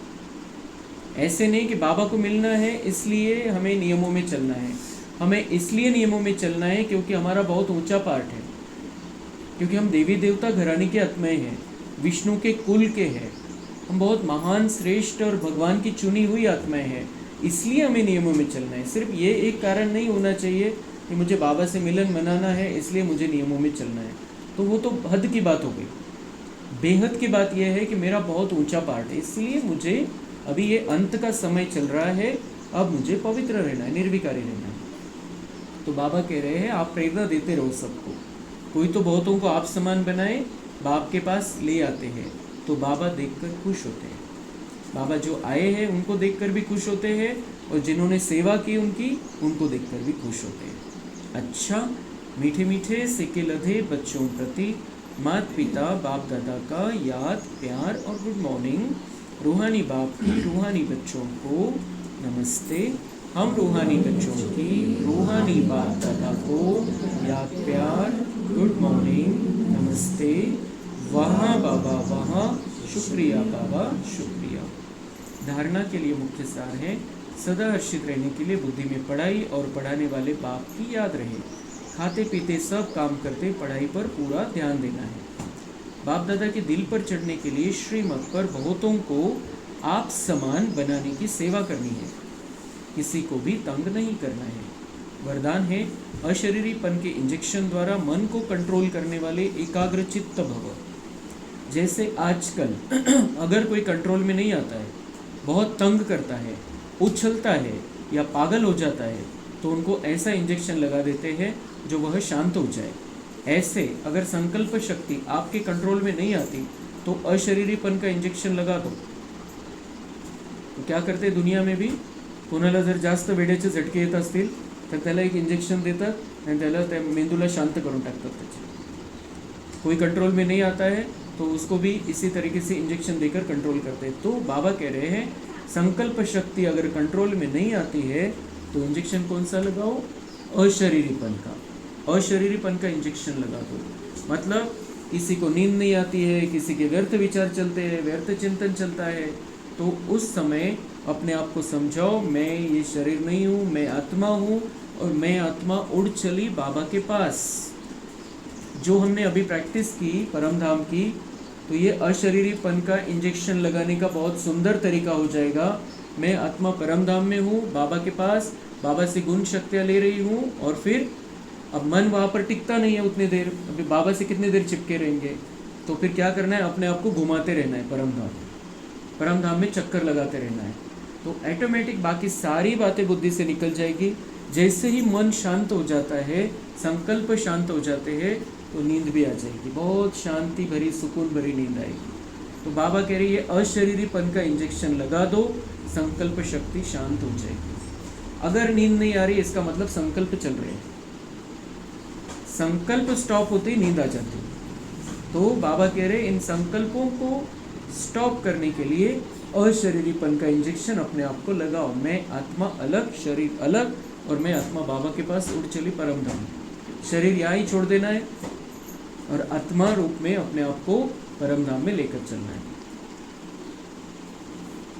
Speaker 1: ऐसे नहीं कि बाबा को मिलना है इसलिए हमें नियमों में चलना है, हमें इसलिए नियमों में चलना है क्योंकि हमारा बहुत ऊंचा पाठ है, क्योंकि हम देवी देवता घराने के आत्माएं हैं, विष्णु के कुल के हैं, हम बहुत महान श्रेष्ठ और भगवान की चुनी हुई आत्माएं हैं, इसलिए हमें नियमों में चलना है। सिर्फ ये एक कारण नहीं होना चाहिए कि मुझे बाबा से मिलन मनाना है इसलिए मुझे नियमों में चलना है, तो वो तो हद की बात हो गई। बेहद की बात यह है कि मेरा बहुत ऊंचा पाठ है, इसलिए मुझे अभी ये अंत का समय चल रहा है, अब मुझे पवित्र रहना है, निर्विकारी रहना है। तो बाबा कह रहे हैं आप प्रेरणा देते रहो सबको, कोई तो बहुतों को आप समान बनाए, बाप के पास ले आते हैं, तो बाबा देखकर खुश होते हैं। बाबा जो आए हैं उनको देखकर भी खुश होते हैं, और जिन्होंने सेवा की उनको देखकर भी खुश होते हैं। अच्छा, मीठे मीठे सिक्के लधे बच्चों प्रति माता पिता बाप दादा का याद प्यार और गुड मॉर्निंग। रूहानी बाप की रूहानी बच्चों को नमस्ते। हम रूहानी बच्चों की रूहानी बाप दादा को याद प्यार गुड मॉर्निंग नमस्ते। वहाँ बाबा वहाँ, शुक्रिया बाबा शुक्रिया। धारणा के लिए मुख्य सार है, सदा हर्षित रहने के लिए बुद्धि में पढ़ाई और पढ़ाने वाले बाप की याद रहे। खाते पीते सब काम करते पढ़ाई पर पूरा ध्यान देना है। बाप दादा के दिल पर चढ़ने के लिए श्रीमत पर बहुतों को आप समान बनाने की सेवा करनी है, किसी को भी तंग नहीं करना है। वरदान है, अशरीरीपन के इंजेक्शन द्वारा मन को कंट्रोल करने वाले एकाग्र चित्त भव। जैसे आजकल अगर कोई कंट्रोल में नहीं आता है, बहुत तंग करता है, उछलता है या पागल हो जाता है, तो उनको ऐसा इंजेक्शन लगा देते हैं जो वह शांत हो जाए। ऐसे अगर संकल्प शक्ति आपके कंट्रोल में नहीं आती तो अशरीरीपन का इंजेक्शन लगा दो। तो क्या करते दुनिया में भी, कोणाला जर जास्त वेड्याचे झटके येत असतील तर त्याला एक इंजेक्शन देतात आणि त्याला त्या मेंदूला शांत करून टाकतात त्याचे। कोई कंट्रोल में नहीं आता है तो उसको भी इसी तरीके से इंजेक्शन देकर कंट्रोल करते हैं। तो बाबा कह रहे हैं, संकल्प शक्ति अगर कंट्रोल में नहीं आती है तो इंजेक्शन कौन सा लगाओ, अशरीरीपन का, अशरीरीपन का इंजेक्शन लगा दो। मतलब किसी को नींद नहीं आती है, किसी के व्यर्थ विचार चलते हैं, व्यर्थ चिंतन चलता है, तो उस समय अपने आप को समझाओ, मैं ये शरीर नहीं हूँ, मैं आत्मा हूँ, और मैं आत्मा उड़ चली बाबा के पास। जो हमने अभी प्रैक्टिस की परम धाम की, तो ये अशरीरीपन का इंजेक्शन लगाने का बहुत सुंदर तरीका हो जाएगा। मैं आत्मा परम धाम में हूँ, बाबा के पास, बाबा से गुण शक्तियाँ ले रही हूँ, और फिर अब मन वहाँ पर टिकता नहीं है उतनी देर, अभी बाबा से कितनी देर चिपके रहेंगे, तो फिर क्या करना है, अपने आप को घुमाते रहना है, परम धाम में चक्कर लगाते रहना है। तो ऑटोमेटिक बाकी सारी बातें बुद्धि से निकल जाएगी। जैसे ही मन शांत हो जाता है, संकल्प शांत हो जाते हैं, तो नींद भी आ जाएगी, बहुत शांति भरी सुकून भरी नींद आएगी। तो बाबा कह रही है, अशरीरीपन का इंजेक्शन लगा दो, संकल्प शक्ति शांत हो जाएगी। अगर नींद नहीं आ रही, इसका मतलब संकल्प चल रहे हैं, संकल्प स्टॉप होते ही नींद आ जाती है। तो बाबा कह रहे इन संकल्पों को स्टॉप करने के लिए अशरीरीपन का इंजेक्शन अपने आप को लगाओ। मैं आत्मा अलग, शरीर अलग, और मैं आत्मा बाबा के पास उड़ चली परम धाम। शरीर यहाँ ही छोड़ देना है, और आत्मा रूप में अपने आप को परम धाम में लेकर चलना है।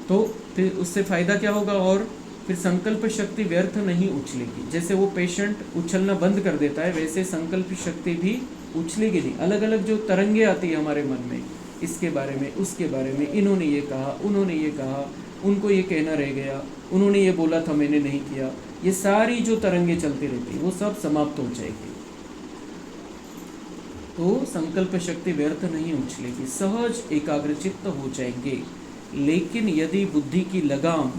Speaker 1: तो फिर उससे फायदा क्या होगा? और फिर संकल्प शक्ति व्यर्थ नहीं उछलेगी। जैसे वो पेशेंट उछलना बंद कर देता है, वैसे संकल्प शक्ति भी उछलेगी नहीं। अलग अलग जो तरंगे आती है हमारे मन में, इसके बारे में, उसके बारे में, इन्होंने ये कहा, उन्होंने ये कहा, उनको ये कहना रह गया, उन्होंने ये बोला था मैंने नहीं किया, ये सारी जो तरंगे चलती रहती वो सब समाप्त हो जाएगी। तो संकल्प शक्ति व्यर्थ नहीं उछलेगी, सहज एकाग्रचित्त हो जाएंगे। लेकिन यदि बुद्धि की लगाम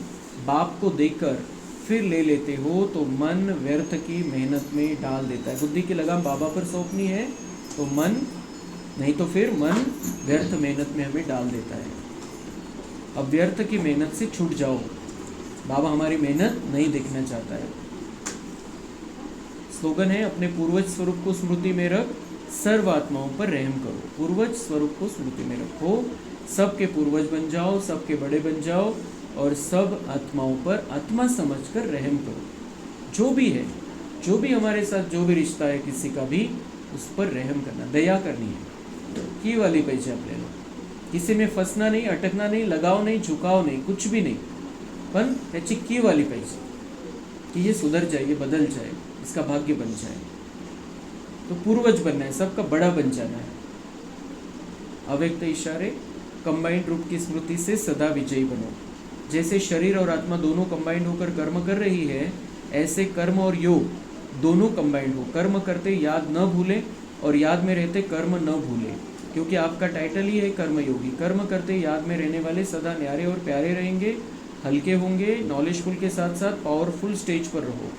Speaker 1: बाप को देकर फिर ले लेते हो तो मन व्यर्थ की मेहनत में डाल देता है। बुद्धि की लगाम बाबा पर सौंपनी है तो मन, नहीं तो फिर मन व्यर्थ मेहनत में हमें डाल देता है। अब व्यर्थ की मेहनत से छूट जाओ, बाबा हमारी मेहनत नहीं देखना चाहता है। स्लोगन है, अपने पूर्वज स्वरूप को स्मृति में रख, सर्व आत्माओं पर रहम करो। पूर्वज स्वरूप को स्मृति में रखो, सबके पूर्वज बन जाओ, सबके बड़े बन जाओ और सब आत्माओं पर आत्मा समझकर रहम करो। जो भी है, जो भी हमारे साथ जो भी रिश्ता है किसी का भी, उस पर रहम करना, दया करनी है। की वाली पैसे आप ले लो, किसी में फंसना नहीं, अटकना नहीं, लगाव नहीं, झुकाव नहीं, कुछ भी नहीं, पण त्याची की वाली पैसे कि ये सुधर जाए, ये बदल जाए, इसका भाग्य बन जाए। तो पूर्वज बनना है, सबका बड़ा बन जाना है। अव्यक्त इशारे, कंबाइंड रूप की स्मृति से सदा विजयी बनो। जैसे शरीर और आत्मा दोनों कंबाइंड होकर कर्म कर रही है, ऐसे कर्म और योग दोनों कंबाइंड हो। कर्म करते याद न भूलें और याद में रहते कर्म न भूलें, क्योंकि आपका टाइटल ही है कर्मयोगी। कर्म करते याद में रहने वाले सदा न्यारे और प्यारे रहेंगे, हल्के होंगे, नॉलेजफुल के साथ साथ पावरफुल स्टेज पर रहो।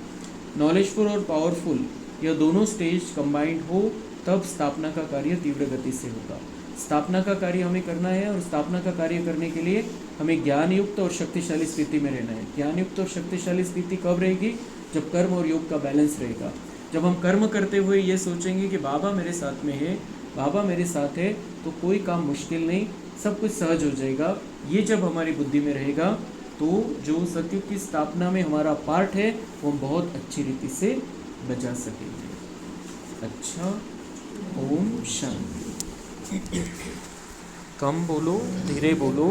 Speaker 1: नॉलेजफुल और पावरफुल यह दोनों स्टेज कंबाइंड हो तब स्थापना का कार्य तीव्र गति से होगा। स्थापना का कार्य हमें करना है और स्थापना का कार्य करने के लिए हमें ज्ञान युक्त और शक्तिशाली स्थिति में रहना है। ज्ञान युक्त और शक्तिशाली स्थिति कब रहेगी? जब कर्म और योग का बैलेंस रहेगा। जब हम कर्म करते हुए ये सोचेंगे कि बाबा मेरे साथ में है, बाबा मेरे साथ है, तो कोई काम मुश्किल नहीं, सब कुछ सहज हो जाएगा। ये जब हमारी बुद्धि में रहेगा तो जो सतयुग की स्थापना में हमारा पार्ट है वो हम बहुत अच्छी रीति से बजा सकेंगे। अच्छा, ओम शांति। कम बोलो, धीरे बोलो।